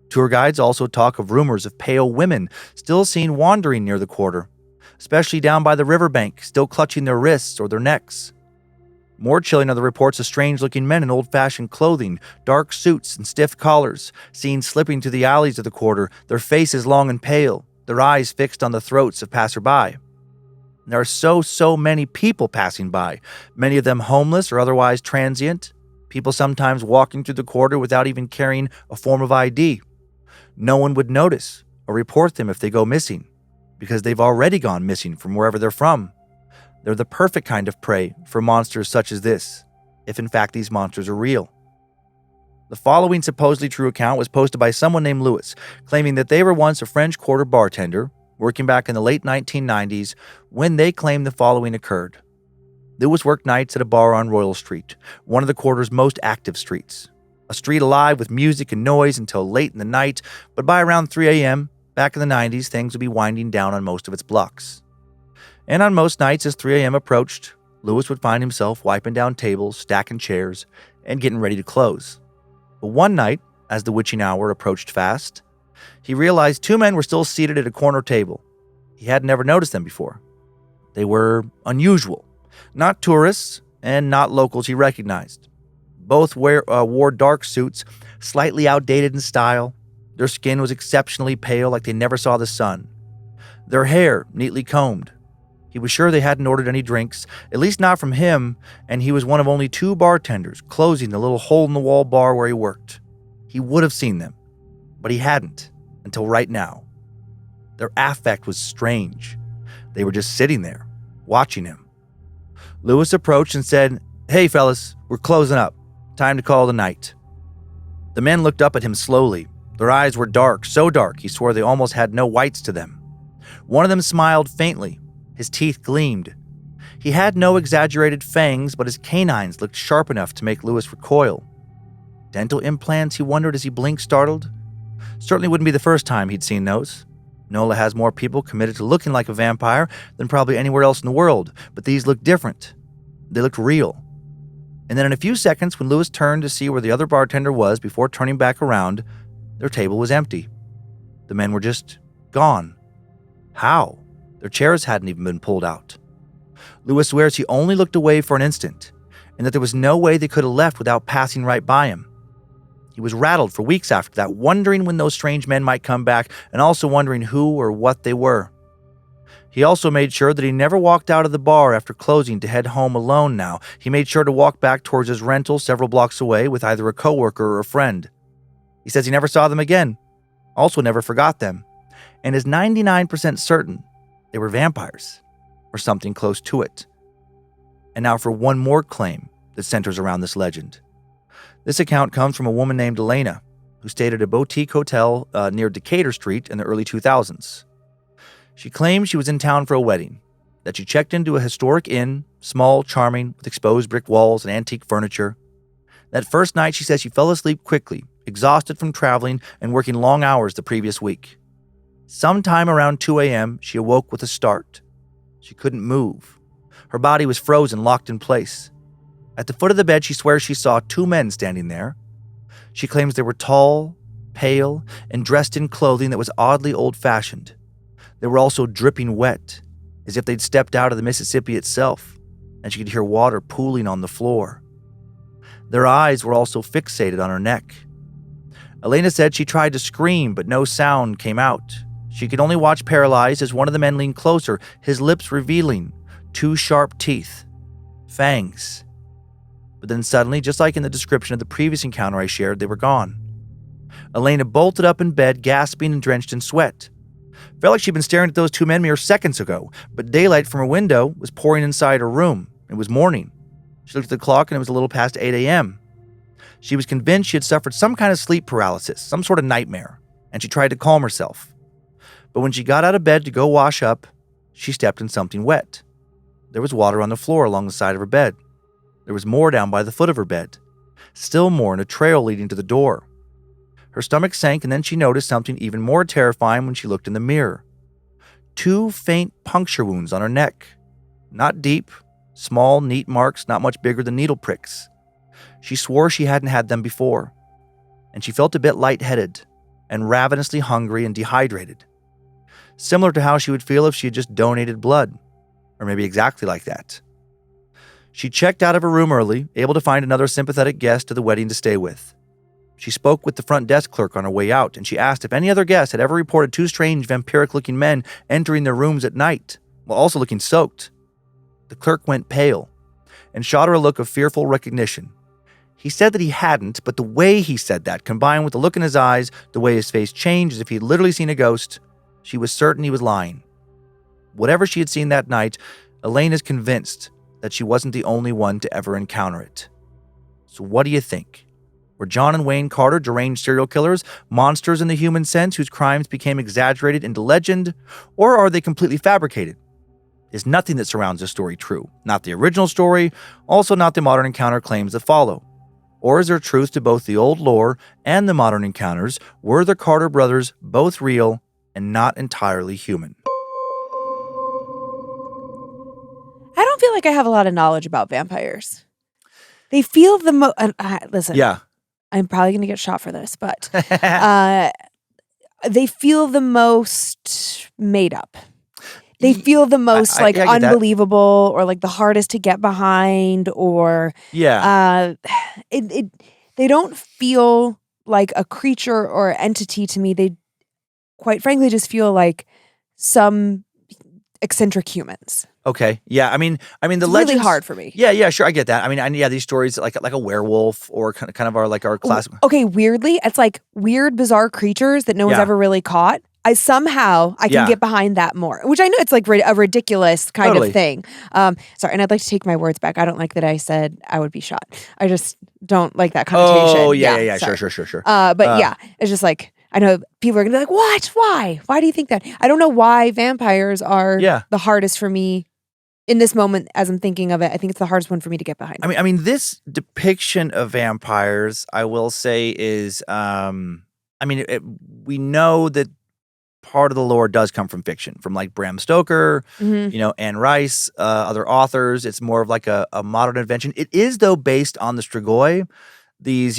B: Tour guides also talk of rumors of pale women still seen wandering near the quarter, especially down by the riverbank, still clutching their wrists or their necks. More chilling are the reports of strange-looking men in old-fashioned clothing, dark suits and stiff collars, seen slipping through the alleys of the quarter, their faces long and pale, their eyes fixed on the throats of passerby. There are so many people passing by, many of them homeless or otherwise transient, people sometimes walking through the quarter without even carrying a form of ID. No one would notice or report them if they go missing, because they've already gone missing from wherever they're from. They're the perfect kind of prey for monsters such as this, if in fact these monsters are real. The following supposedly true account was posted by someone named Lewis, claiming that they were once a French Quarter bartender, working back in the late 1990s, when they claimed the following occurred. Lewis worked nights at a bar on Royal Street, one of the quarter's most active streets. A street alive with music and noise until late in the night, but by around 3 a.m., back in the 90s, things would be winding down on most of its blocks. And on most nights, as 3 a.m. approached, Lewis would find himself wiping down tables, stacking chairs, and getting ready to close. But one night, as the witching hour approached fast, he realized 2 men were still seated at a corner table. He had never noticed them before. They were unusual, not tourists and not locals he recognized. Both wore dark suits, slightly outdated in style. Their skin was exceptionally pale, like they never saw the sun. Their hair neatly combed. He was sure they hadn't ordered any drinks, at least not from him, and he was one of only 2 bartenders closing the little hole-in-the-wall bar where he worked. He would have seen them, but he hadn't, until right now. Their affect was strange. They were just sitting there, watching him. Lewis approached and said, "Hey, fellas, we're closing up. Time to call it a night." The men looked up at him slowly. Their eyes were dark, so dark he swore they almost had no whites to them. One of them smiled faintly. His teeth gleamed. He had no exaggerated fangs, but his canines looked sharp enough to make Lewis recoil. Dental implants, he wondered as he blinked, startled. Certainly wouldn't be the first time he'd seen those. NOLA has more people committed to looking like a vampire than probably anywhere else in the world, but these looked different. They looked real. And then in a few seconds, when Lewis turned to see where the other bartender was before turning back around, their table was empty. The men were just gone. How? Their chairs hadn't even been pulled out. Lewis swears he only looked away for an instant, and that there was no way they could have left without passing right by him. He was rattled for weeks after that, wondering when those strange men might come back, and also wondering who or what they were. He also made sure that he never walked out of the bar after closing to head home alone now. He made sure to walk back towards his rental several blocks away with either a coworker or a friend. He says he never saw them again, also never forgot them, and is 99% certain they were vampires, or something close to it. And now for one more claim that centers around this legend. This account comes from a woman named Elena, who stayed at a boutique hotel near Decatur Street in the early 2000s. She claimed she was in town for a wedding, that she checked into a historic inn, small, charming, with exposed brick walls and antique furniture. That first night, she says she fell asleep quickly, exhausted from traveling and working long hours the previous week. Sometime around 2 a.m., she awoke with a start. She couldn't move. Her body was frozen, locked in place. At the foot of the bed, she swears she saw 2 men standing there. She claims they were tall, pale, and dressed in clothing that was oddly old-fashioned. They were also dripping wet, as if they'd stepped out of the Mississippi itself, and she could hear water pooling on the floor. Their eyes were also fixated on her neck. Elena said she tried to scream, but no sound came out. She could only watch paralyzed as one of the men leaned closer, his lips revealing 2 sharp teeth. Fangs. But then suddenly, just like in the description of the previous encounter I shared, they were gone. Elena bolted up in bed, gasping and drenched in sweat. Felt like she'd been staring at those 2 men mere seconds ago, but daylight from her window was pouring inside her room. It was morning. She looked at the clock and it was a little past 8 a.m. She was convinced she had suffered some kind of sleep paralysis, some sort of nightmare, and she tried to calm herself. But when she got out of bed to go wash up, she stepped in something wet. There was water on the floor along the side of her bed. There was more down by the foot of her bed. Still more in a trail leading to the door. Her stomach sank, and then she noticed something even more terrifying when she looked in the mirror. 2 faint puncture wounds on her neck. Not deep, small, neat marks not much bigger than needle pricks. She swore she hadn't had them before, and she felt a bit lightheaded and ravenously hungry and dehydrated. Similar to how she would feel if she had just donated blood, or maybe exactly like that. She checked out of her room early, able to find another sympathetic guest to the wedding to stay with. She spoke with the front desk clerk on her way out, and she asked if any other guests had ever reported 2 strange vampiric-looking men entering their rooms at night, while also looking soaked. The clerk went pale and shot her a look of fearful recognition. He said that he hadn't, but the way he said that, combined with the look in his eyes, the way his face changed as if he had literally seen a ghost, she was certain he was lying. Whatever she had seen that night, Elaine is convinced that she wasn't the only one to ever encounter it. So what do you think? Were John and Wayne Carter deranged serial killers, monsters in the human sense whose crimes became exaggerated into legend, or are they completely fabricated? Is nothing that surrounds this story true? Not the original story, also not the modern encounter claims that follow. Or is there truth to both the old lore and the modern encounters? Were the Carter brothers both real and not entirely human?
C: I don't feel like I have a lot of knowledge about vampires. They feel the most... listen.
B: Yeah.
C: I'm probably going to get shot for this, but they feel the most made up. They feel the most I unbelievable or like the hardest to get behind or they don't feel like a creature or entity to me. They quite frankly just feel like some eccentric humans.
B: Okay. Yeah. I mean, the
C: it's
B: legends
C: really hard for me.
B: Yeah. Sure. I get that. I mean, these stories like a werewolf or kind of our classic.
C: Okay. Weirdly, it's like weird, bizarre creatures that no one's ever really caught. I can get behind that more, which I know it's like a ridiculous kind of thing. Sorry. And I'd like to take my words back. I don't like that I said I would be shot. I just don't like that connotation.
B: Oh yeah. Sure.
C: But yeah, it's just like, I know people are gonna be like, what? Why? Why do you think that? I don't know why vampires are the hardest for me in this moment as I'm thinking of it. I think it's the hardest one for me to get behind.
B: I mean, this depiction of vampires, I will say, is, we know that part of the lore does come from fiction, from like Bram Stoker, Anne Rice, other authors. It's more of like a modern invention. It is, though, based on the Strigoi. These,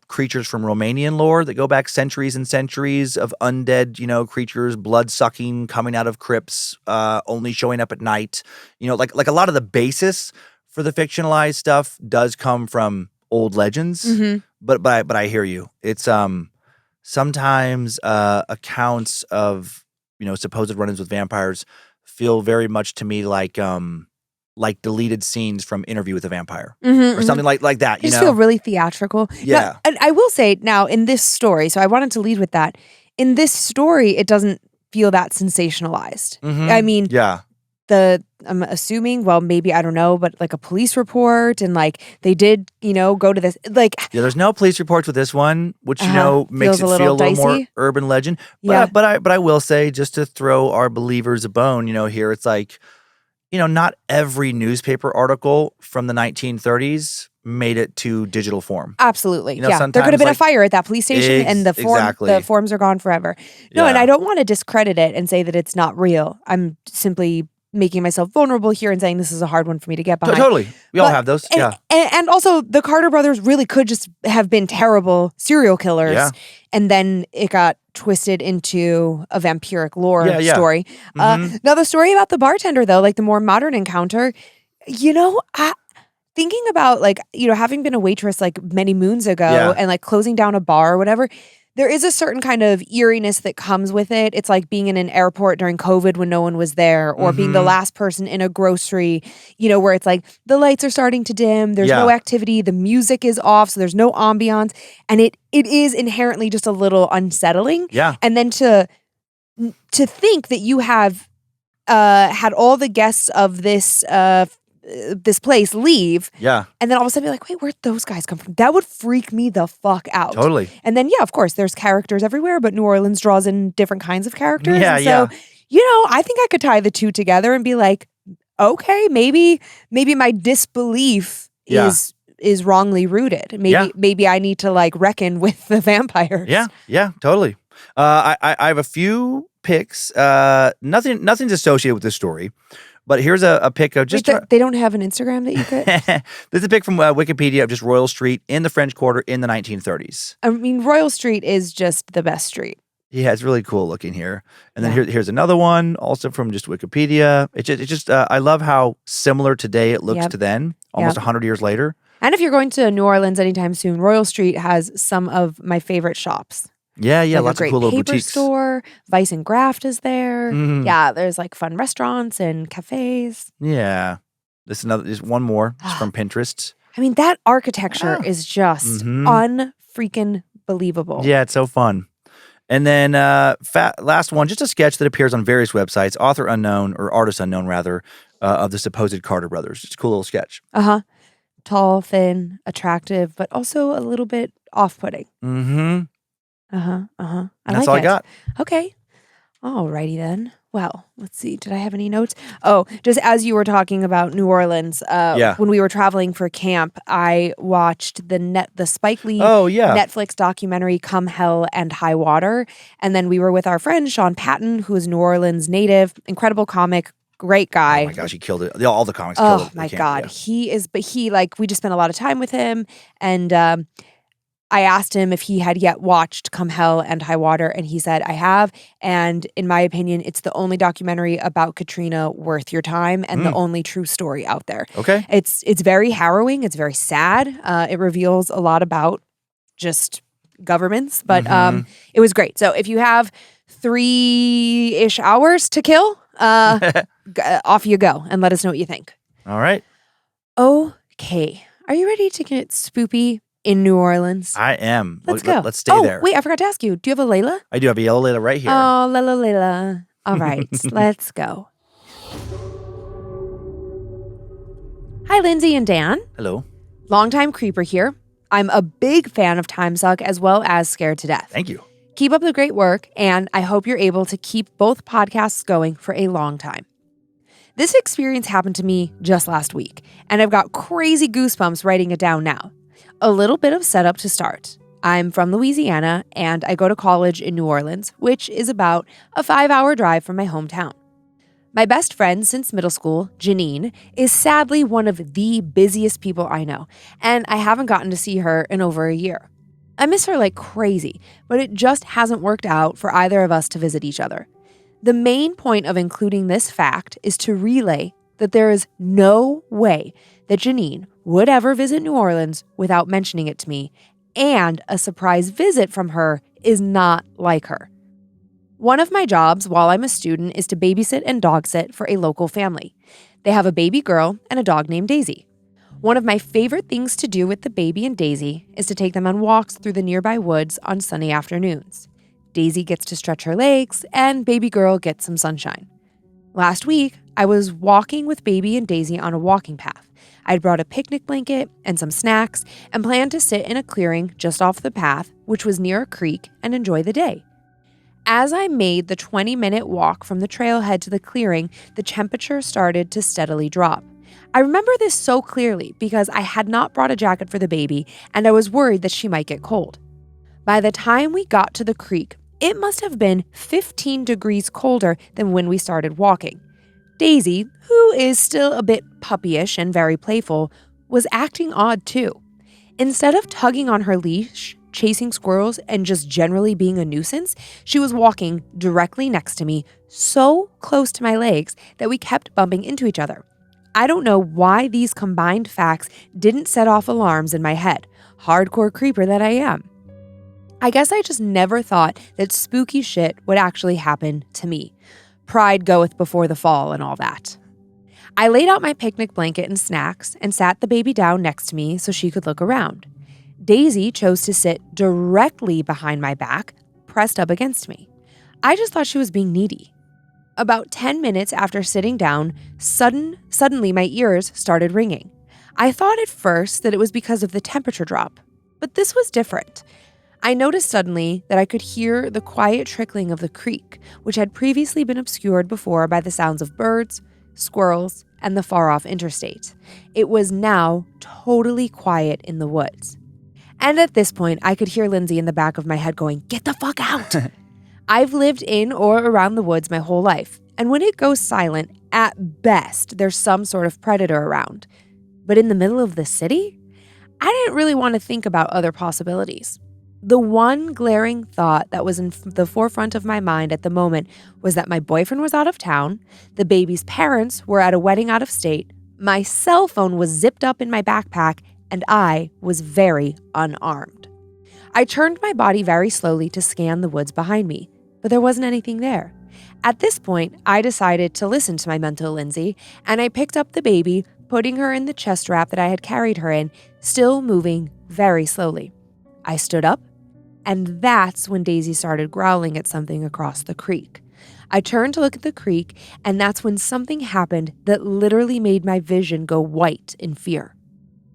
B: creatures from Romanian lore that go back centuries and centuries of undead, creatures, blood-sucking, coming out of crypts, only showing up at night. Like a lot of the basis for the fictionalized stuff does come from old legends. Mm-hmm. But I hear you. It's sometimes accounts of, supposed run-ins with vampires feel very much to me like deleted scenes from Interview with a Vampire or something like that.
C: They just feel really theatrical.
B: Yeah.
C: Now, and I will say now in this story, so I wanted to lead with that. In this story, it doesn't feel that sensationalized.
B: Mm-hmm.
C: I mean, I'm assuming, well, maybe, I don't know, but like a police report and like they did, go to this, like. Yeah,
B: there's no police reports with this one, which, makes it feel a little more urban legend. But I will say, just to throw our believers a bone, here, it's like, not every newspaper article from the 1930s made it to digital form.
C: Absolutely. There could have been a fire at that police station and the forms are gone forever. No, and I don't want to discredit it and say that it's not real. I'm simply making myself vulnerable here and saying this is a hard one for me to get behind.
B: Totally. We all have those. Yeah.
C: And also, the Carter brothers really could just have been terrible serial killers.
B: Yeah.
C: And then it got twisted into a vampiric lore story. Now, the story about the bartender, though, like the more modern encounter, thinking about having been a waitress like many moons ago and like closing down a bar or whatever, there is a certain kind of eeriness that comes with it. It's like being in an airport during COVID when no one was there, or being the last person in a grocery, where it's like the lights are starting to dim, there's no activity, the music is off, so there's no ambiance. And it is inherently just a little unsettling.
B: Yeah.
C: And then to think that you have had all the guests of this place leave.
B: Yeah.
C: And then all of a sudden be like, wait, where'd those guys come from? That would freak me the fuck out.
B: Totally.
C: And then, of course, there's characters everywhere, but New Orleans draws in different kinds of characters.
B: Yeah,
C: and so, I think I could tie the two together and be like, okay, maybe my disbelief is wrongly rooted. Maybe I need to like reckon with the vampires.
B: Yeah, totally. I have a few picks. Nothing's associated with this story. But here's a pic of just...
C: Wait, they don't have an Instagram that you could...
B: This is a pic from Wikipedia of just Royal Street in the French Quarter in the 1930s.
C: I mean, Royal Street is just the best street.
B: Yeah, it's really cool looking here. And then here's another one, also from just Wikipedia. It's just I love how similar today it looks to then, almost 100 years later.
C: And if you're going to New Orleans anytime soon, Royal Street has some of my favorite shops.
B: Yeah,
C: like
B: lots of cool little boutiques.
C: Store, Vice and Graft is there. Yeah, there's like fun restaurants and cafes.
B: Yeah. There's one more. It's from Pinterest.
C: I mean, that architecture is just unfreaking believable.
B: Yeah, it's so fun. And then last one, just a sketch that appears on various websites, author unknown, or artist unknown rather, of the supposed Carter brothers. It's a cool little sketch.
C: Tall, thin, attractive, but also a little bit off-putting.
B: That's
C: That's
B: all I got.
C: Okay. Alrighty then. Well, let's see. Did I have any notes? Oh, just as you were talking about New Orleans, when we were traveling for camp, I watched the Spike Lee Netflix documentary Come Hell and High Water. And then we were with our friend Sean Patton, who is New Orleans native, incredible comic, great guy.
B: Oh my gosh, he killed it. All the comics killed it.
C: Oh my God. Yeah. We just spent a lot of time with him. And I asked him if he had yet watched Come Hell and High Water, and he said, I have. And in my opinion, it's the only documentary about Katrina worth your time and the only true story out there.
B: Okay.
C: It's very harrowing. It's very sad. It reveals a lot about just governments, but it was great. So if you have 3-ish hours to kill, off you go and let us know what you think.
B: All right.
C: Okay. Are you ready to get spoopy in New Orleans?
B: I am.
C: Let's go.
B: Let's stay there.
C: Wait, I forgot to ask you. Do you have a Layla?
B: I do have a yellow Layla right here.
C: Oh, Layla. All right, let's go. Hi, Lynze and Dan.
B: Hello.
C: Longtime creeper here. I'm a big fan of Time Suck as well as Scared to Death.
B: Thank you.
C: Keep up the great work, and I hope you're able to keep both podcasts going for a long time. This experience happened to me just last week, and I've got crazy goosebumps writing it down now. A little bit of setup to start. I'm from Louisiana, and I go to college in New Orleans, which is about a 5-hour drive from my hometown. My best friend since middle school, Janine, is sadly one of the busiest people I know, and I haven't gotten to see her in over a year. I miss her like crazy, but it just hasn't worked out for either of us to visit each other. The main point of including this fact is to relay that there is no way that Janine would ever visit New Orleans without mentioning it to me, and a surprise visit from her is not like her. One of my jobs while I'm a student is to babysit and dog sit for a local family. They have a baby girl and a dog named Daisy. One of my favorite things to do with the baby and Daisy is to take them on walks through the nearby woods on sunny afternoons. Daisy gets to stretch her legs, and baby girl gets some sunshine. Last week, I was walking with baby and Daisy on a walking path. I'd brought a picnic blanket and some snacks and planned to sit in a clearing just off the path, which was near a creek, and enjoy the day. As I made the 20-minute walk from the trailhead to the clearing, the temperature started to steadily drop. I remember this so clearly because I had not brought a jacket for the baby, and I was worried that she might get cold. By the time we got to the creek, it must have been 15 degrees colder than when we started walking. Daisy, who is still a bit puppyish and very playful, was acting odd too. Instead of tugging on her leash, chasing squirrels, and just generally being a nuisance, she was walking directly next to me, so close to my legs that we kept bumping into each other. I don't know why these combined facts didn't set off alarms in my head, hardcore creeper that I am. I guess I just never thought that spooky shit would actually happen to me. Pride goeth before the fall and all that. I laid out my picnic blanket and snacks and sat the baby down next to me so she could look around. Daisy chose to sit directly behind my back, pressed up against me. I just thought she was being needy. About 10 minutes after sitting down, suddenly my ears started ringing. I thought at first that it was because of the temperature drop, but this was different. I noticed suddenly that I could hear the quiet trickling of the creek, which had previously been obscured before by the sounds of birds, squirrels, and the far-off interstate. It was now totally quiet in the woods. And at this point, I could hear Lynze in the back of my head going, "Get the fuck out!" I've lived in or around the woods my whole life, and when it goes silent, at best, there's some sort of predator around. But in the middle of the city? I didn't really want to think about other possibilities. The one glaring thought that was in the forefront of my mind at the moment was that my boyfriend was out of town, the baby's parents were at a wedding out of state, my cell phone was zipped up in my backpack, and I was very unarmed. I turned my body very slowly to scan the woods behind me, but there wasn't anything there. At this point, I decided to listen to my mental Lynze, and I picked up the baby, putting her in the chest wrap that I had carried her in, still moving very slowly. I stood up, and that's when Daisy started growling at something across the creek. I turned to look at the creek, and that's when something happened that literally made my vision go white in fear.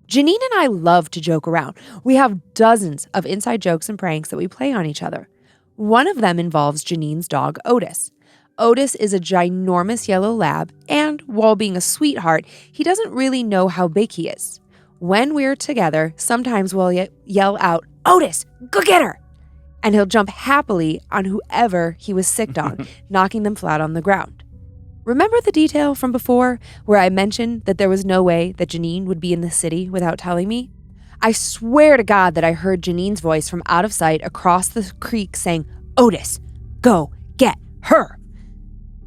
C: Janine and I love to joke around. We have dozens of inside jokes and pranks that we play on each other. One of them involves Janine's dog, Otis. Otis is a ginormous yellow lab, and while being a sweetheart, he doesn't really know how big he is. When we're together, sometimes we'll yell out, "Otis, go get her!" And he'll jump happily on whoever he was sicked on, knocking them flat on the ground. Remember the detail from before where I mentioned that there was no way that Janine would be in the city without telling me? I swear to God that I heard Janine's voice from out of sight across the creek saying, "Otis, go get her."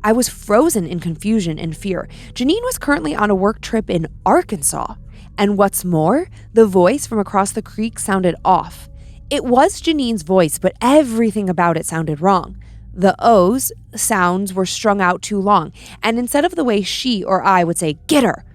C: I was frozen in confusion and fear. Janine was currently on a work trip in Arkansas. And what's more, the voice from across the creek sounded off. It was Janine's voice, but everything about it sounded wrong. The O's sounds were strung out too long, and instead of the way she or I would say, "Get her,"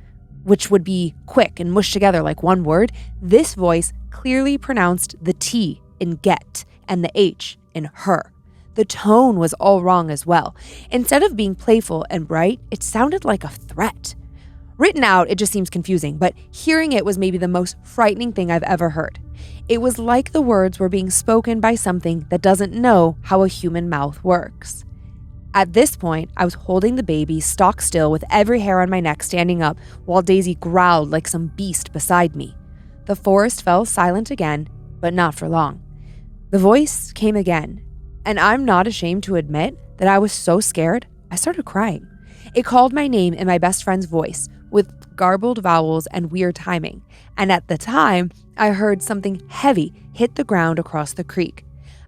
C: which would be quick and mushed together like one word, this voice clearly pronounced the T in get and the H in her. The tone was all wrong as well. Instead of being playful and bright, it sounded like a threat. Written out, it just seems confusing, but hearing it was maybe the most frightening thing I've ever heard. It was like the words were being spoken by something that doesn't know how a human mouth works. At this point, I was holding the baby stock still with every hair on my neck standing up while Daisy growled like some beast beside me. The forest fell silent again, but not for long. The voice came again, and I'm not ashamed to admit that I was so scared, I started crying. It called my name in my best friend's voice, with garbled vowels and weird timing, and at the time, I heard something heavy hit the ground across the creek.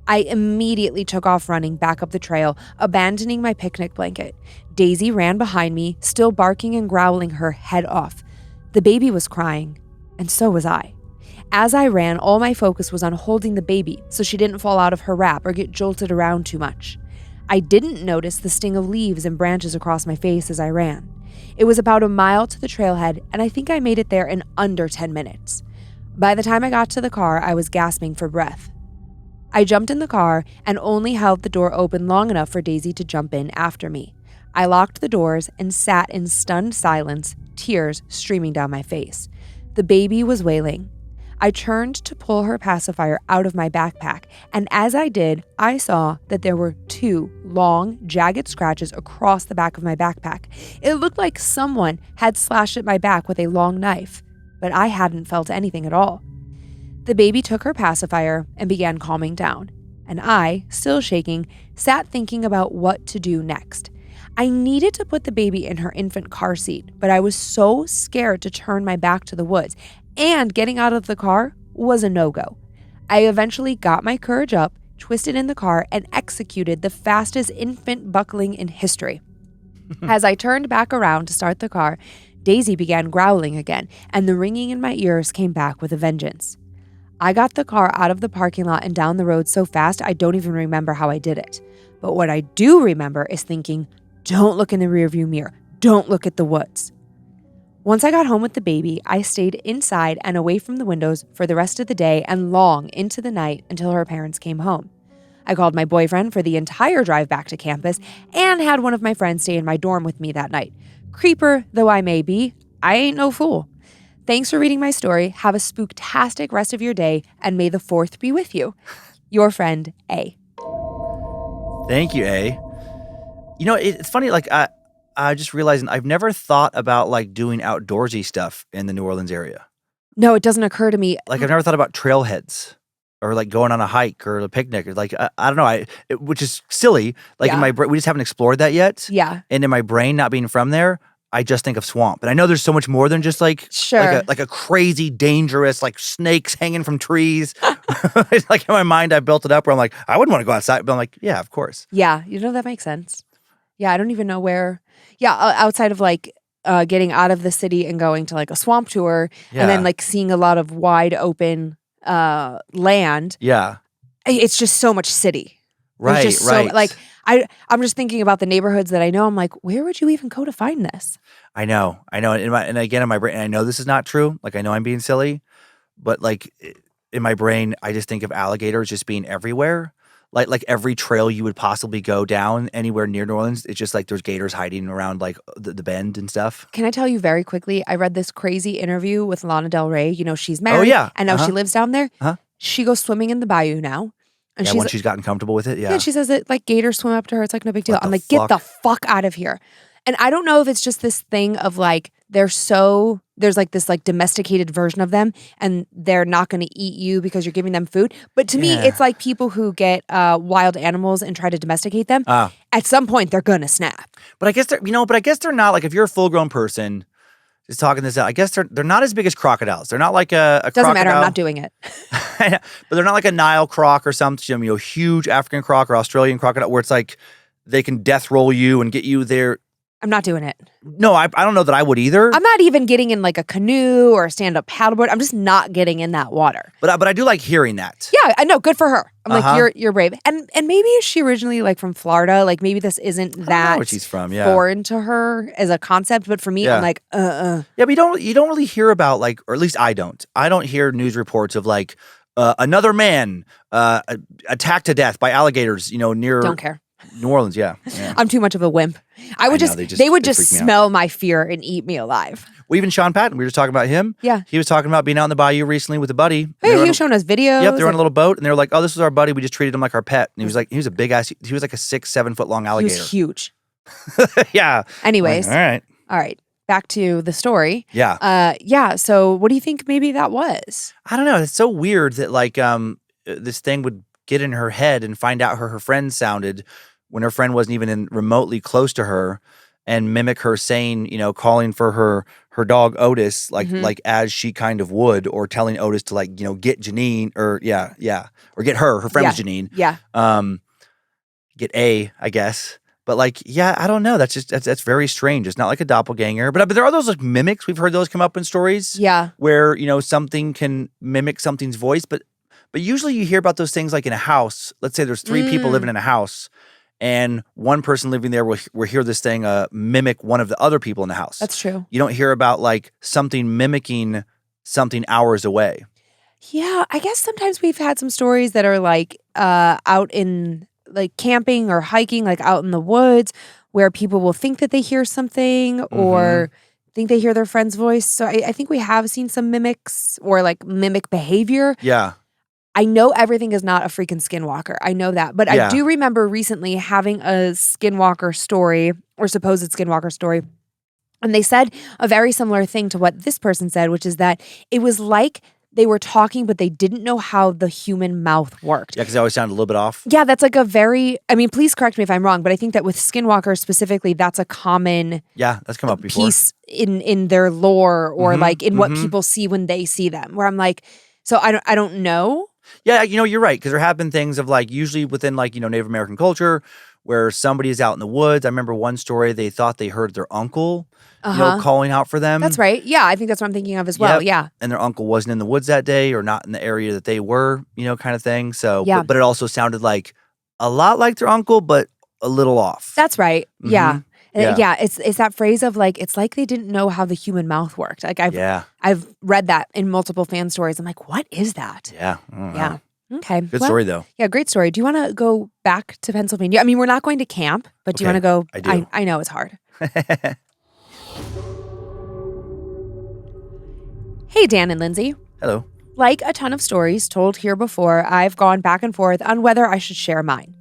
C: I immediately took off running back up the trail, abandoning my picnic blanket. Daisy ran behind me, still barking and growling her head off. The baby was crying, and so was I. As I ran, all my focus was on holding the baby so she didn't fall out of her wrap or get jolted around too much. I didn't notice the sting of leaves and branches across my face as I ran. It was about a mile to the trailhead, and I think I made it there in under 10 minutes. By the time I got to the car, I was gasping for breath. I jumped in the car and only held the door open long enough for Daisy to jump in after me. I locked the doors and sat in stunned silence, tears streaming down my face. The baby was wailing. I turned to pull her pacifier out of my backpack, and as I did, I saw that there were 2 long, jagged scratches across the back of my backpack. It looked like someone had slashed at my back with a long knife, but I hadn't felt anything at all. The baby took her pacifier and began calming down, and I, still shaking, sat thinking about what to do next. I needed to put the baby in her infant car seat, but I was so scared to turn my back to the woods, and getting out of the car was a no-go. I eventually got my courage up, twisted in the car, and executed the fastest infant buckling in history. As I turned back around to start the car, Daisy began growling again, and the ringing in my ears came back with a vengeance. I got the car out of the parking lot and down the road so fast I don't even remember how I did it. But what I do remember is thinking, don't look in the rearview mirror. Don't look at the woods. Once I got home with the baby, I stayed inside and away from the windows for the rest of the day and long into the night until her parents came home. I called my boyfriend for the entire drive back to campus and had one of my friends stay in my dorm with me that night. Creeper though I may be, I ain't no fool. Thanks for reading my story. Have a spooktastic rest of your day, and may the 4th be with you. Your friend, A.
B: Thank you, A. You know, it's funny, like, I just realized I've never thought about, like, doing outdoorsy stuff in the New Orleans area.
C: No, it doesn't occur to me.
B: Like, I've never thought about trailheads or, like, going on a hike or a picnic. Or, like, I don't know, which is silly. Like,
C: Yeah.
B: in my brain, we just haven't explored that yet.
C: Yeah.
B: And in my brain, not being from there, I just think of swamp. And I know there's so much more than just, like,
C: Sure.
B: like a crazy, dangerous, like, snakes hanging from trees. It's like, in my mind, I built it up where I'm like, I wouldn't want to go outside. But I'm like, yeah, of course.
C: Yeah, that makes sense. Yeah, I don't even know where. Yeah, outside of like getting out of the city and going to like a swamp tour, and then
B: Yeah.
C: like seeing a lot of wide open land.
B: Yeah.
C: It's just so much city. There's
B: Right,
C: just
B: right.
C: So, like I'm just thinking about the neighborhoods that I know. I'm like, where would you even go to find this?
B: I know. And again, in my brain, and I know this is not true. Like, I know I'm being silly, but like in my brain, I just think of alligators just being everywhere. Like every trail you would possibly go down anywhere near New Orleans, it's just like there's gators hiding around like the bend and stuff.
C: Can I tell you very quickly? I read this crazy interview with Lana Del Rey. You know, she's married.
B: Oh, yeah.
C: And now she lives down there.
B: Uh-huh.
C: She goes swimming in the bayou now. And
B: Yeah, once she's gotten comfortable with it, yeah.
C: Yeah, she says that like gators swim up to her. It's like no big deal.
B: What
C: I'm
B: the
C: like, get the
B: fuck?
C: fuck out of here. And I don't know if it's just this thing of like there's like this like domesticated version of them, and they're not going to eat you because you're giving them food. But to me,
B: Yeah.
C: it's like people who get wild animals and try to domesticate them. At some point, they're gonna snap.
B: But I guess they're not like, if you're a full grown person, just talking this out, I guess they're not as big as crocodiles. They're not like a
C: Doesn't
B: crocodile.
C: matter. I'm not doing it.
B: But they're not like a Nile croc or something, you know, huge African croc or Australian crocodile where it's like they can death roll you and get you there.
C: I'm not doing it.
B: No, I don't know that I would either.
C: I'm not even getting in like a canoe or a stand-up paddleboard. I'm just not getting in that water.
B: But I do like hearing that.
C: Yeah, I know. Good for her. I'm
B: Uh-huh.
C: like, you're brave. And maybe is she originally like from Florida? Like maybe this isn't
B: I don't know
C: that
B: where she's from, yeah.
C: foreign to her as a concept. But for me,
B: Yeah.
C: I'm like,
B: Yeah, but you don't really hear about like, or at least I don't hear news reports of like another man attacked to death by alligators, you know, near
C: don't care.
B: New Orleans. Yeah.
C: I'm too much of a wimp. I would
B: know,
C: just,
B: they
C: would
B: freak
C: just
B: me out.
C: smell my fear and eat me alive.
B: Well, even Sean Patton, we were just talking about him.
C: Yeah.
B: He was talking about being out in the bayou recently with a buddy.
C: Hey, he was showing us videos.
B: Yep, they were on a little boat, and they were like, "Oh, this was our buddy. We just treated him like our pet." And he was a big ass. He was like a 6-7 foot long
C: He
B: alligator.
C: was huge.
B: Yeah.
C: Anyways,
B: All right.
C: all right. Back to the story.
B: Yeah.
C: Yeah. So what do you think maybe that was?
B: I don't know. It's so weird that like this thing would get in her head and find out how her friend sounded when her friend wasn't even remotely close to her, and mimic her saying, you know, calling for her dog Otis, like as she kind of would, or telling Otis to like, you know, get Janine, or or get her. Her friend was Janine.
C: Yeah.
B: Get A, I guess. But like, yeah, I don't know. That's very strange. It's not like a doppelganger, but there are those like mimics. We've heard those come up in stories.
C: Yeah.
B: Where, you know, something can mimic something's voice, but usually you hear about those things like in a house. Let's say there's 3 people living in a house, and one person living there will hear this thing mimic one of the other people in the house.
C: That's true.
B: You don't hear about like something mimicking something hours away.
C: Yeah. I guess sometimes we've had some stories that are like out in like camping or hiking, like out in the woods, where people will think that they hear something or think they hear their friend's voice. So I think we have seen some mimics or like mimic behavior.
B: Yeah.
C: I know everything is not a freaking skinwalker. I know that. But
B: Yeah.
C: I do remember recently having a skinwalker story or supposed skinwalker story. And they said a very similar thing to what this person said, which is that it was like they were talking, but they didn't know how the human mouth worked.
B: Yeah, because they always sound a little bit off.
C: Yeah, that's like a very, I mean, please correct me if I'm wrong, but I think that with skinwalkers specifically, that's a common
B: Yeah, that's come up before.
C: piece in their lore or like in what people see when they see them, where I'm like, so I don't know.
B: Yeah, you're right, because there have been things of like, usually within like, Native American culture, where somebody is out in the woods. I remember one story, they thought they heard their uncle, calling out for them.
C: That's right. Yeah, I think that's what I'm thinking of as well.
B: Yep.
C: Yeah.
B: And their uncle wasn't in the woods that day or not in the area that they were, kind of thing. So,
C: Yeah.
B: but it also sounded like a lot like their uncle, but a little off.
C: That's right. Yeah.
B: Yeah.
C: Yeah, it's that phrase of like, it's like they didn't know how the human mouth worked. Like I've read that in multiple fan stories. I'm like, what is that?
B: Yeah. I don't know.
C: Yeah. Okay.
B: Good story though.
C: Yeah, great story. Do you want to go back to Pennsylvania? I mean, we're not going to camp, but do you want to go?
B: I do.
C: I know it's hard. Hey, Dan and Lynze.
B: Hello.
C: Like a ton of stories told here before, I've gone back and forth on whether I should share mine.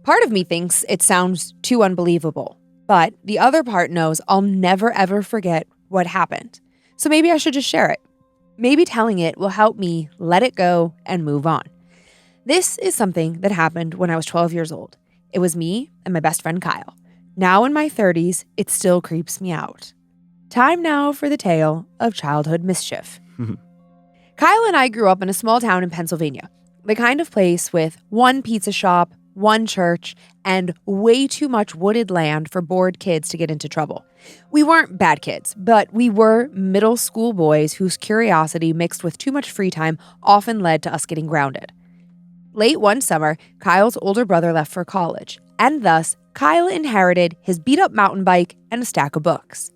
C: Part of me thinks it sounds too unbelievable, but the other part knows I'll never ever forget what happened. So maybe I should just share it. Maybe telling it will help me let it go and move on. This is something that happened when I was 12 years old. It was me and my best friend Kyle. Now in my 30s, it still creeps me out. Time now for the tale of childhood mischief. Kyle and I grew up in a small town in Pennsylvania, the kind of place with one pizza shop, one church, and way too much wooded land for bored kids to get into trouble. We weren't bad kids, but we were middle school boys whose curiosity mixed with too much free time often led to us getting grounded. Late one summer, Kyle's older brother left for college, and thus Kyle inherited his beat-up mountain bike and a stack of books.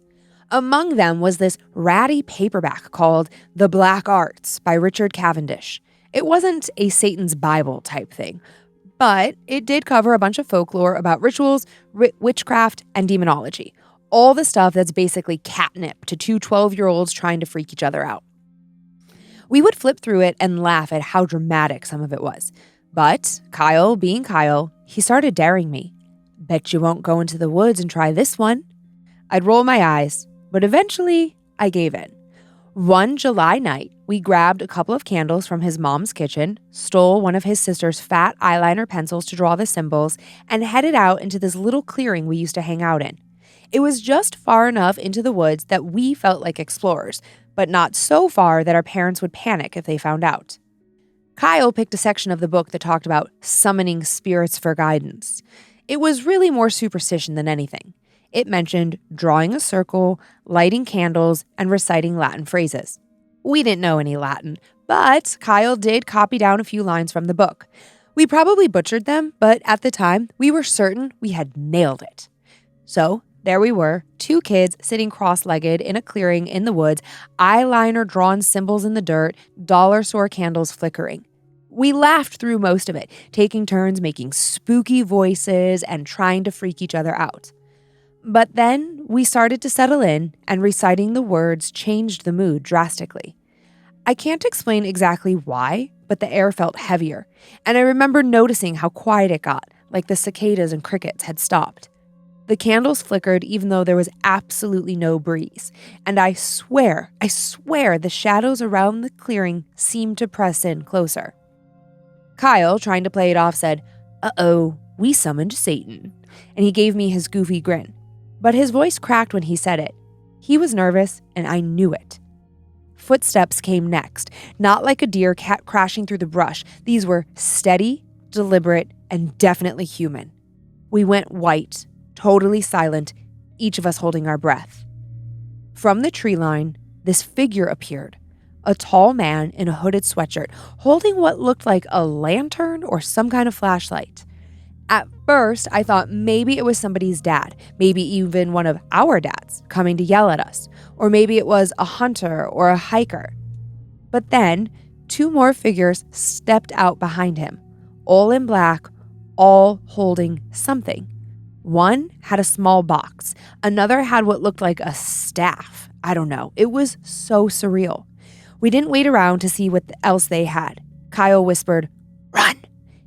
C: Among them was this ratty paperback called The Black Arts by Richard Cavendish. It wasn't a Satan's Bible type thing, but it did cover a bunch of folklore about rituals, witchcraft, and demonology. All the stuff that's basically catnip to two 12-year-olds trying to freak each other out. We would flip through it and laugh at how dramatic some of it was. But Kyle, being Kyle, he started daring me. Bet you won't go into the woods and try this one. I'd roll my eyes, but eventually I gave in. One July night, we grabbed a couple of candles from his mom's kitchen, stole one of his sister's fat eyeliner pencils to draw the symbols, and headed out into this little clearing we used to hang out in. It was just far enough into the woods that we felt like explorers, but not so far that our parents would panic if they found out. Kyle picked a section of the book that talked about summoning spirits for guidance. It was really more superstition than anything. It mentioned drawing a circle, lighting candles, and reciting Latin phrases. We didn't know any Latin, but Kyle did copy down a few lines from the book. We probably butchered them, but at the time, we were certain we had nailed it. So there we were, two kids sitting cross-legged in a clearing in the woods, eyeliner-drawn symbols in the dirt, dollar store candles flickering. We laughed through most of it, taking turns making spooky voices and trying to freak each other out. But then we started to settle in, and reciting the words changed the mood drastically. I can't explain exactly why, but the air felt heavier, and I remember noticing how quiet it got, like the cicadas and crickets had stopped. The candles flickered even though there was absolutely no breeze, and I swear the shadows around the clearing seemed to press in closer. Kyle, trying to play it off, said, "Uh-oh, we summoned Satan," and he gave me his goofy grin. But his voice cracked when he said it. He was nervous, and I knew it. Footsteps came next, not like a deer cat crashing through the brush. These were steady, deliberate, and definitely human. We went white, totally silent, each of us holding our breath. From the tree line, this figure appeared, a tall man in a hooded sweatshirt, holding what looked like a lantern or some kind of flashlight. At first, I thought maybe it was somebody's dad, maybe even one of our dads coming to yell at us, or maybe it was a hunter or a hiker. But then, two more figures stepped out behind him, all in black, all holding something. One had a small box, another had what looked like a staff. I don't know, it was so surreal. We didn't wait around to see what else they had. Kyle whispered, "Run!"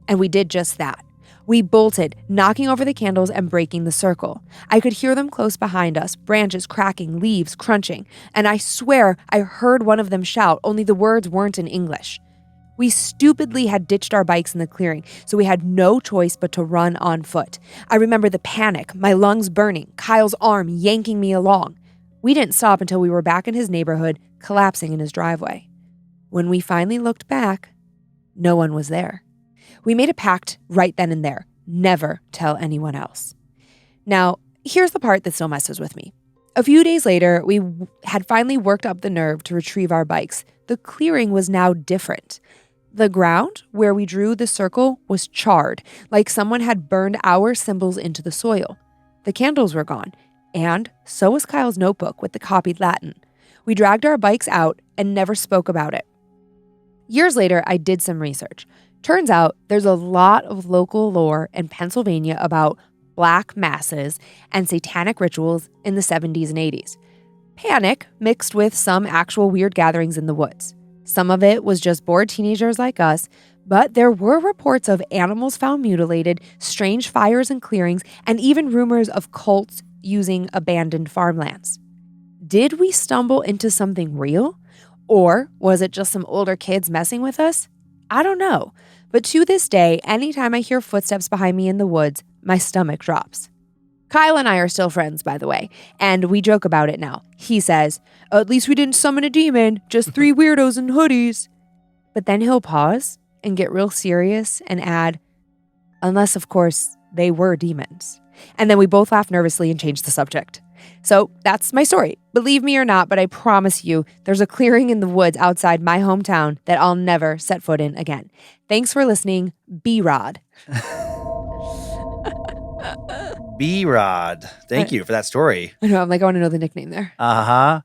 C: And we did just that. We bolted, knocking over the candles and breaking the circle. I could hear them close behind us, branches cracking, leaves crunching, and I swear I heard one of them shout, only the words weren't in English. We stupidly had ditched our bikes in the clearing, so we had no choice but to run on foot. I remember the panic, my lungs burning, Kyle's arm yanking me along. We didn't stop until we were back in his neighborhood, collapsing in his driveway. When we finally looked back, no one was there. We made a pact right then and there, never tell anyone else. Now, here's the part that still messes with me. A few days later, we had finally worked up the nerve to retrieve our bikes. The clearing was now different. The ground where we drew the circle was charred, like someone had burned our symbols into the soil. The candles were gone, and so was Kyle's notebook with the copied Latin. We dragged our bikes out and never spoke about it. Years later, I did some research. Turns out there's a lot of local lore in Pennsylvania about black masses and satanic rituals in the 70s and 80s. Panic mixed with some actual weird gatherings in the woods. Some of it was just bored teenagers like us, but there were reports of animals found mutilated, strange fires in clearings, and even rumors of cults using abandoned farmlands. Did we stumble into something real? Or was it just some older kids messing with us? I don't know. But to this day, anytime I hear footsteps behind me in the woods, my stomach drops. Kyle and I are still friends, by the way, and we joke about it now. He says, "At least we didn't summon a demon, just 3 weirdos in hoodies." But then he'll pause and get real serious and add, "Unless, of course, they were demons." And then we both laugh nervously and change the subject. So that's my story. Believe me or not, but I promise you, there's a clearing in the woods outside my hometown that I'll never set foot in again. Thanks for listening, B-Rod.
B: B-Rod. Thank you for that story.
C: I know, I'm like, I want to know the nickname there.
B: I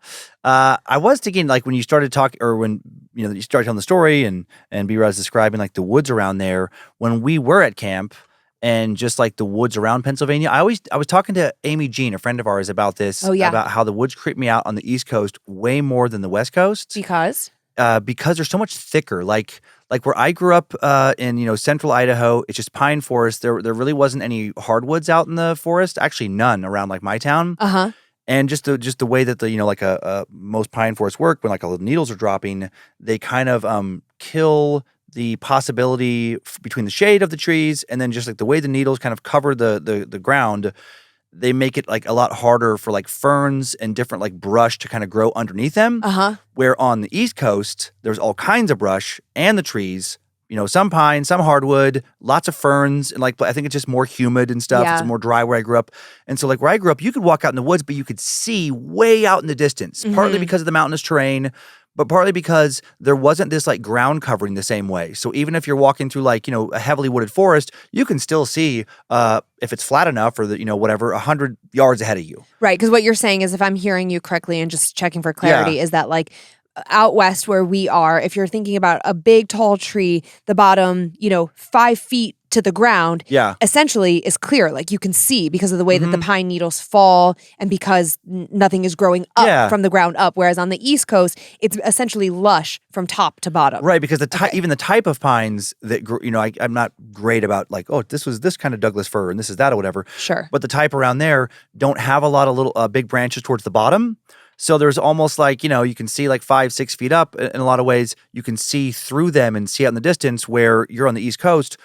B: was thinking, like, when you started talking, or when, you started telling the story and B-Rod's describing, like, the woods around there, when we were at camp and just, like, the woods around Pennsylvania, I was talking to Amy Jean, a friend of ours, about this.
C: Oh, yeah.
B: About how the woods creep me out on the East Coast way more than the West Coast.
C: Because
B: they're so much thicker. Like where I grew up in central Idaho, it's just pine forest. There really wasn't any hardwoods out in the forest. Actually, none around like my town. And just the way that most pine forests work, when like all the needles are dropping, they kind of kill the possibility between the shade of the trees, and then just like the way the needles kind of cover the ground. They make it like a lot harder for like ferns and different like brush to kind of grow underneath them. Where on the East Coast, there's all kinds of brush and the trees, some pine, some hardwood, lots of ferns. And like, I think it's just more humid and stuff.
C: Yeah.
B: It's more dry where I grew up. And so like where I grew up, you could walk out in the woods, but you could see way out in the distance, partly because of the mountainous terrain, but partly because there wasn't this like ground covering the same way. So even if you're walking through like, a heavily wooded forest, you can still see if it's flat enough or whatever, 100 yards ahead of you.
C: Right, because what you're saying is, if I'm hearing you correctly and just checking for clarity, is that like out west where we are, if you're thinking about a big tall tree, the bottom, 5 feet to the ground, essentially is clear. Like you can see because of the way that the pine needles fall and because nothing is growing up from the ground up. Whereas on the East Coast, it's essentially lush from top to bottom.
B: Right, because even the type of pines that grow, I'm not great about like, oh, this was this kind of Douglas fir and this is that or whatever.
C: Sure.
B: But the type around there don't have a lot of little big branches towards the bottom. So there's almost like, you can see like 5-6 feet up in a lot of ways. You can see through them and see out in the distance. Where you're on the East Coast,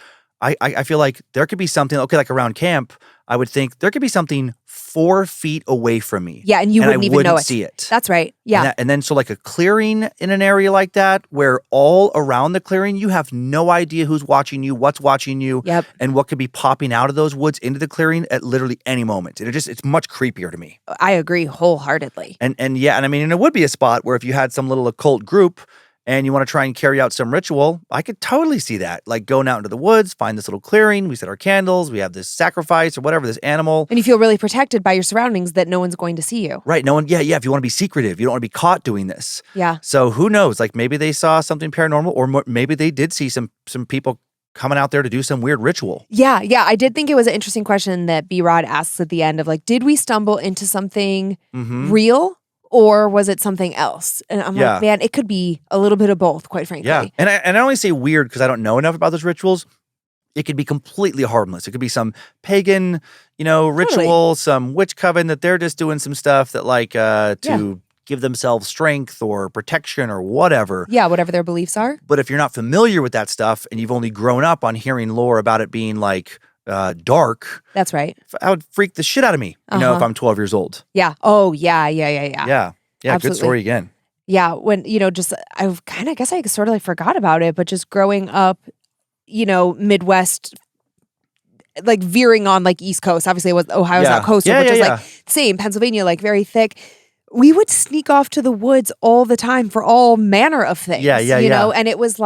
B: I feel like there could be something, okay, like around camp, I would think there could be something 4 feet away from me.
C: Yeah, and I
B: wouldn't
C: even know it.
B: see it.
C: That's right. Yeah.
B: And then so like a clearing in an area like that, where all around the clearing, you have no idea who's watching you, what's watching you, and what could be popping out of those woods into the clearing at literally any moment. And it's much creepier to me.
C: I agree wholeheartedly.
B: And I mean, it would be a spot where if you had some little occult group and you want to try and carry out some ritual, I could totally see that. Like going out into the woods, find this little clearing, we set our candles, we have this sacrifice or whatever, this animal.
C: And you feel really protected by your surroundings that no one's going to see you.
B: Right. No one, if you want to be secretive, you don't want to be caught doing this.
C: Yeah.
B: So who knows? Like maybe they saw something paranormal, or maybe they did see some people coming out there to do some weird ritual. Yeah.
C: I did think it was an interesting question that B-Rod asks at the end of like, did we stumble into something real? Or was it something else? And I'm like, man, it could be a little bit of both, quite frankly.
B: Yeah. And I only say weird because I don't know enough about those rituals. it could be completely harmless. It could be some pagan, ritual, some witch coven that they're just doing some stuff that to give themselves strength or protection or whatever.
C: Yeah, whatever their beliefs are.
B: But if you're not familiar with that stuff and you've only grown up on hearing lore about it being dark.
C: That's right.
B: That would freak the shit out of me, if I'm 12 years old.
C: Yeah. Oh, yeah.
B: Yeah.
C: Absolutely.
B: Good story again.
C: Yeah. When, I guess I sort of forgot about it, but just growing up, Midwest, veering on East Coast. Obviously, it was Ohio's not coastal, but just same Pennsylvania, very thick. We would sneak off to the woods all the time for all manner of things. You know, and it was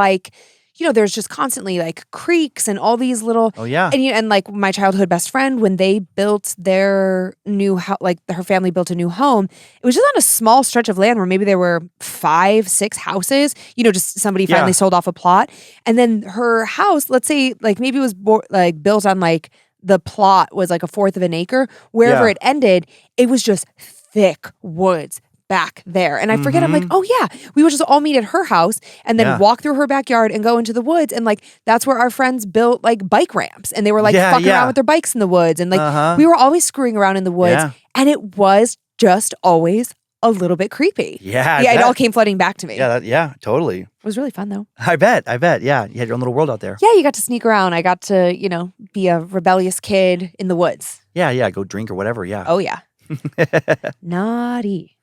C: there's just constantly creeks and all these little.
B: Oh yeah.
C: And my childhood best friend, when they built their new house, her family built a new home, it was just on a small stretch of land where maybe there were 5, 6 houses. Just somebody finally sold off a plot, and then her house, let's say maybe it was built on the plot was a fourth of an acre. Wherever it ended, it was just thick woods back there. And I forget, I'm oh yeah, we would just all meet at her house and then walk through her backyard and go into the woods. And that's where our friends built bike ramps, and they were fucking around with their bikes in the woods. And we were always screwing around in the woods, and it was just always a little bit creepy.
B: Yeah.
C: It all came flooding back to me.
B: Yeah, totally.
C: It was really fun though.
B: I bet. Yeah. You had your own little world out there.
C: Yeah, you got to sneak around. I got to, be a rebellious kid in the woods.
B: Yeah. Go drink or whatever. Yeah.
C: Oh yeah. Naughty.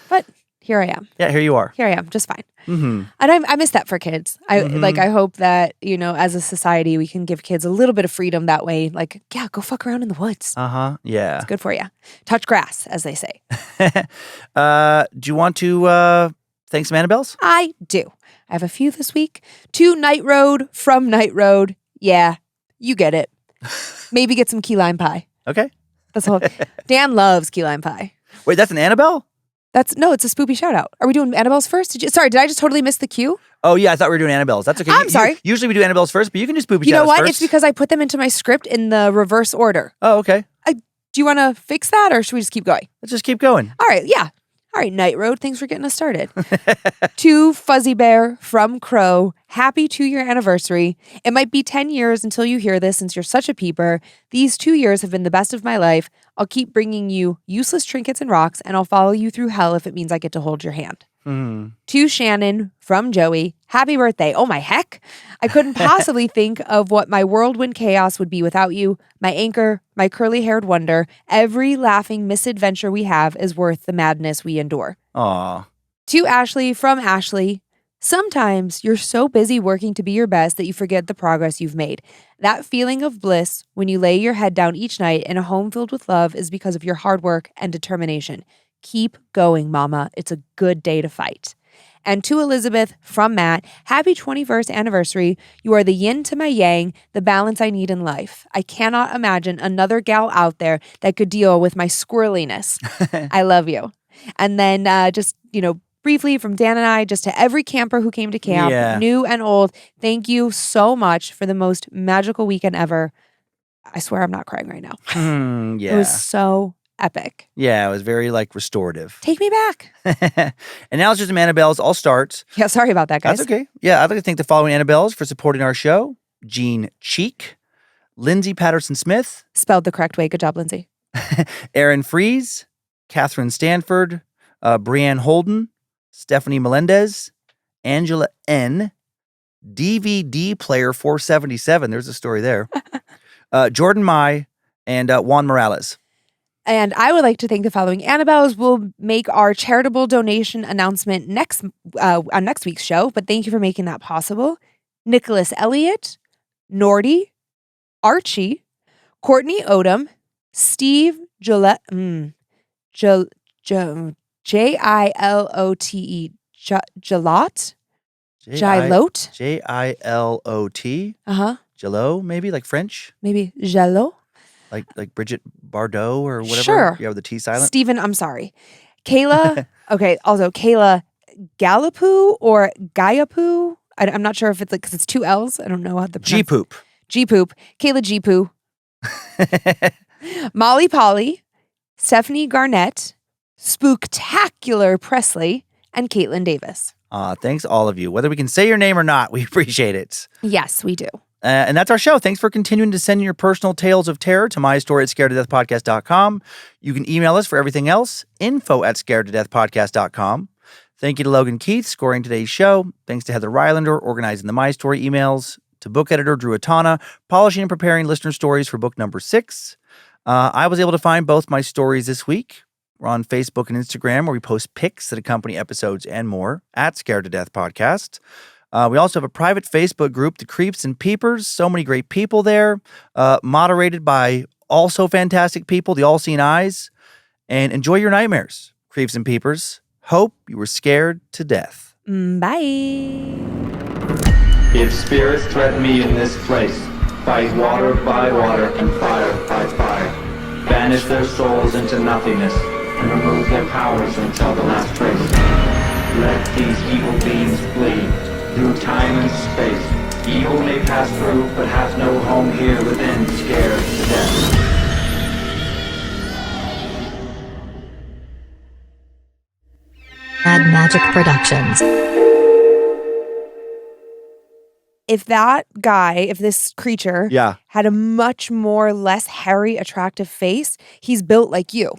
C: But here I am.
B: Yeah, here you are.
C: Here I am, just fine.
B: Mm-hmm.
C: And I miss that for kids. I hope that, as a society, we can give kids a little bit of freedom that way. Go fuck around in the woods.
B: Yeah.
C: It's good for you. Touch grass, as they say.
B: Do you want to thank some Annabelles?
C: I do. I have a few this week. To Night Road from Night Road. Yeah, you get it. Maybe get some key lime pie.
B: Okay.
C: That's all. Dan loves key lime pie.
B: Wait, that's an Annabelle?
C: It's a spoopy shout out. Are we doing Annabelles first? Did I just totally miss the cue?
B: Oh yeah, I thought we were doing Annabelles. That's okay.
C: I'm sorry.
B: Usually we do Annabelles first, but you can do spoopy shout outs first.
C: You know what? It's because I put them into my script in the reverse order.
B: Oh, okay.
C: Do you want to fix that, or should we just keep going?
B: Let's just keep going.
C: All right, yeah. All right, Night Road, thanks for getting us started. To Fuzzy Bear from Crow, happy 2-year anniversary. It might be 10 years until you hear this since you're such a peeper. These 2 years have been the best of my life. I'll keep bringing you useless trinkets and rocks, and I'll follow you through hell if it means I get to hold your hand. To Shannon from Joey, happy birthday. Oh my heck. I couldn't possibly think of what my whirlwind chaos would be without you. My anchor, my curly-haired wonder. Every laughing misadventure we have is worth the madness we endure.
B: Aw.
C: To Ashley from Ashley, sometimes you're so busy working to be your best that you forget the progress you've made. That feeling of bliss when you lay your head down each night in a home filled with love is because of your hard work and determination. Keep going, mama. It's a good day to fight. And to Elizabeth from Matt, happy 21st anniversary. You are the yin to my yang, the balance I need in life. I cannot imagine another gal out there that could deal with my squirreliness. I love you. And then briefly from Dan and I, just to every camper who came to camp, new and old, thank you so much for the most magical weekend ever. I swear I'm not crying right now.
B: Yeah.
C: It was so epic.
B: Yeah, it was very restorative.
C: Take me back.
B: And now it's just some Annabelles. I'll start.
C: Yeah, sorry about that, guys.
B: That's okay. Yeah, I'd like to thank the following Annabelles for supporting our show. Jean Cheek, Lynze Patterson-Smith.
C: Spelled the correct way. Good job, Lynze.
B: Aaron Fries, Catherine Stanford, Brianne Holden, Stephanie Melendez, Angela N., DVD Player 477. There's a story there. Jordan Mai, and Juan Morales.
C: And I would like to thank the following Annabelles. We'll make our charitable donation announcement on next week's show, but thank you for making that possible. Nicholas Elliott, Nordy, Archie, Courtney Odom, Steve Gillette, Jilote, Jilote?
B: Jilot? Jello, maybe, like French?
C: Maybe Jello?
B: Like Bridget Bardot or whatever?
C: Sure.
B: Yeah, with the T silent.
C: Stephen, I'm sorry. Kayla, okay, also Kayla Galapoo or Gaiapoo. I'm not sure if it's because it's 2 L's. I don't know how the
B: G-Poop.
C: G-Poop. Kayla G-Poo. Molly Polly, Stephanie Garnett, Spooktacular Presley, and Caitlin Davis.
B: Thanks all of you. Whether we can say your name or not, we appreciate it.
C: Yes, we do.
B: And that's our show. Thanks for continuing to send your personal tales of terror to mystory@scaredtodeathpodcast.com. You can email us for everything else, info@scaredtodeathpodcast.com. Thank you to Logan Keith scoring today's show. Thanks to Heather Rylander organizing the My Story emails. To book editor Drew Atana, polishing and preparing listener stories for book number 6. I was able to find both my stories this week. We're on Facebook and Instagram where we post pics that accompany episodes and more at Scared to Death Podcast. We also have a private Facebook group, The Creeps and Peepers. So many great people there, moderated by also fantastic people, the All-Seeing Eyes. And enjoy your nightmares, Creeps and Peepers. Hope you were scared to death.
C: Bye.
A: If spirits threaten me in this place, fight water by water and fire by fire. Banish their souls into nothingness and remove their powers until the last trace. Let these evil beings flee through time and space. Evil may pass through, but hath no home here within, scared to death.
D: Bad Magic Productions.
C: If that guy, if this creature
B: Yeah.
C: had a much more less hairy, attractive face, he's built like you.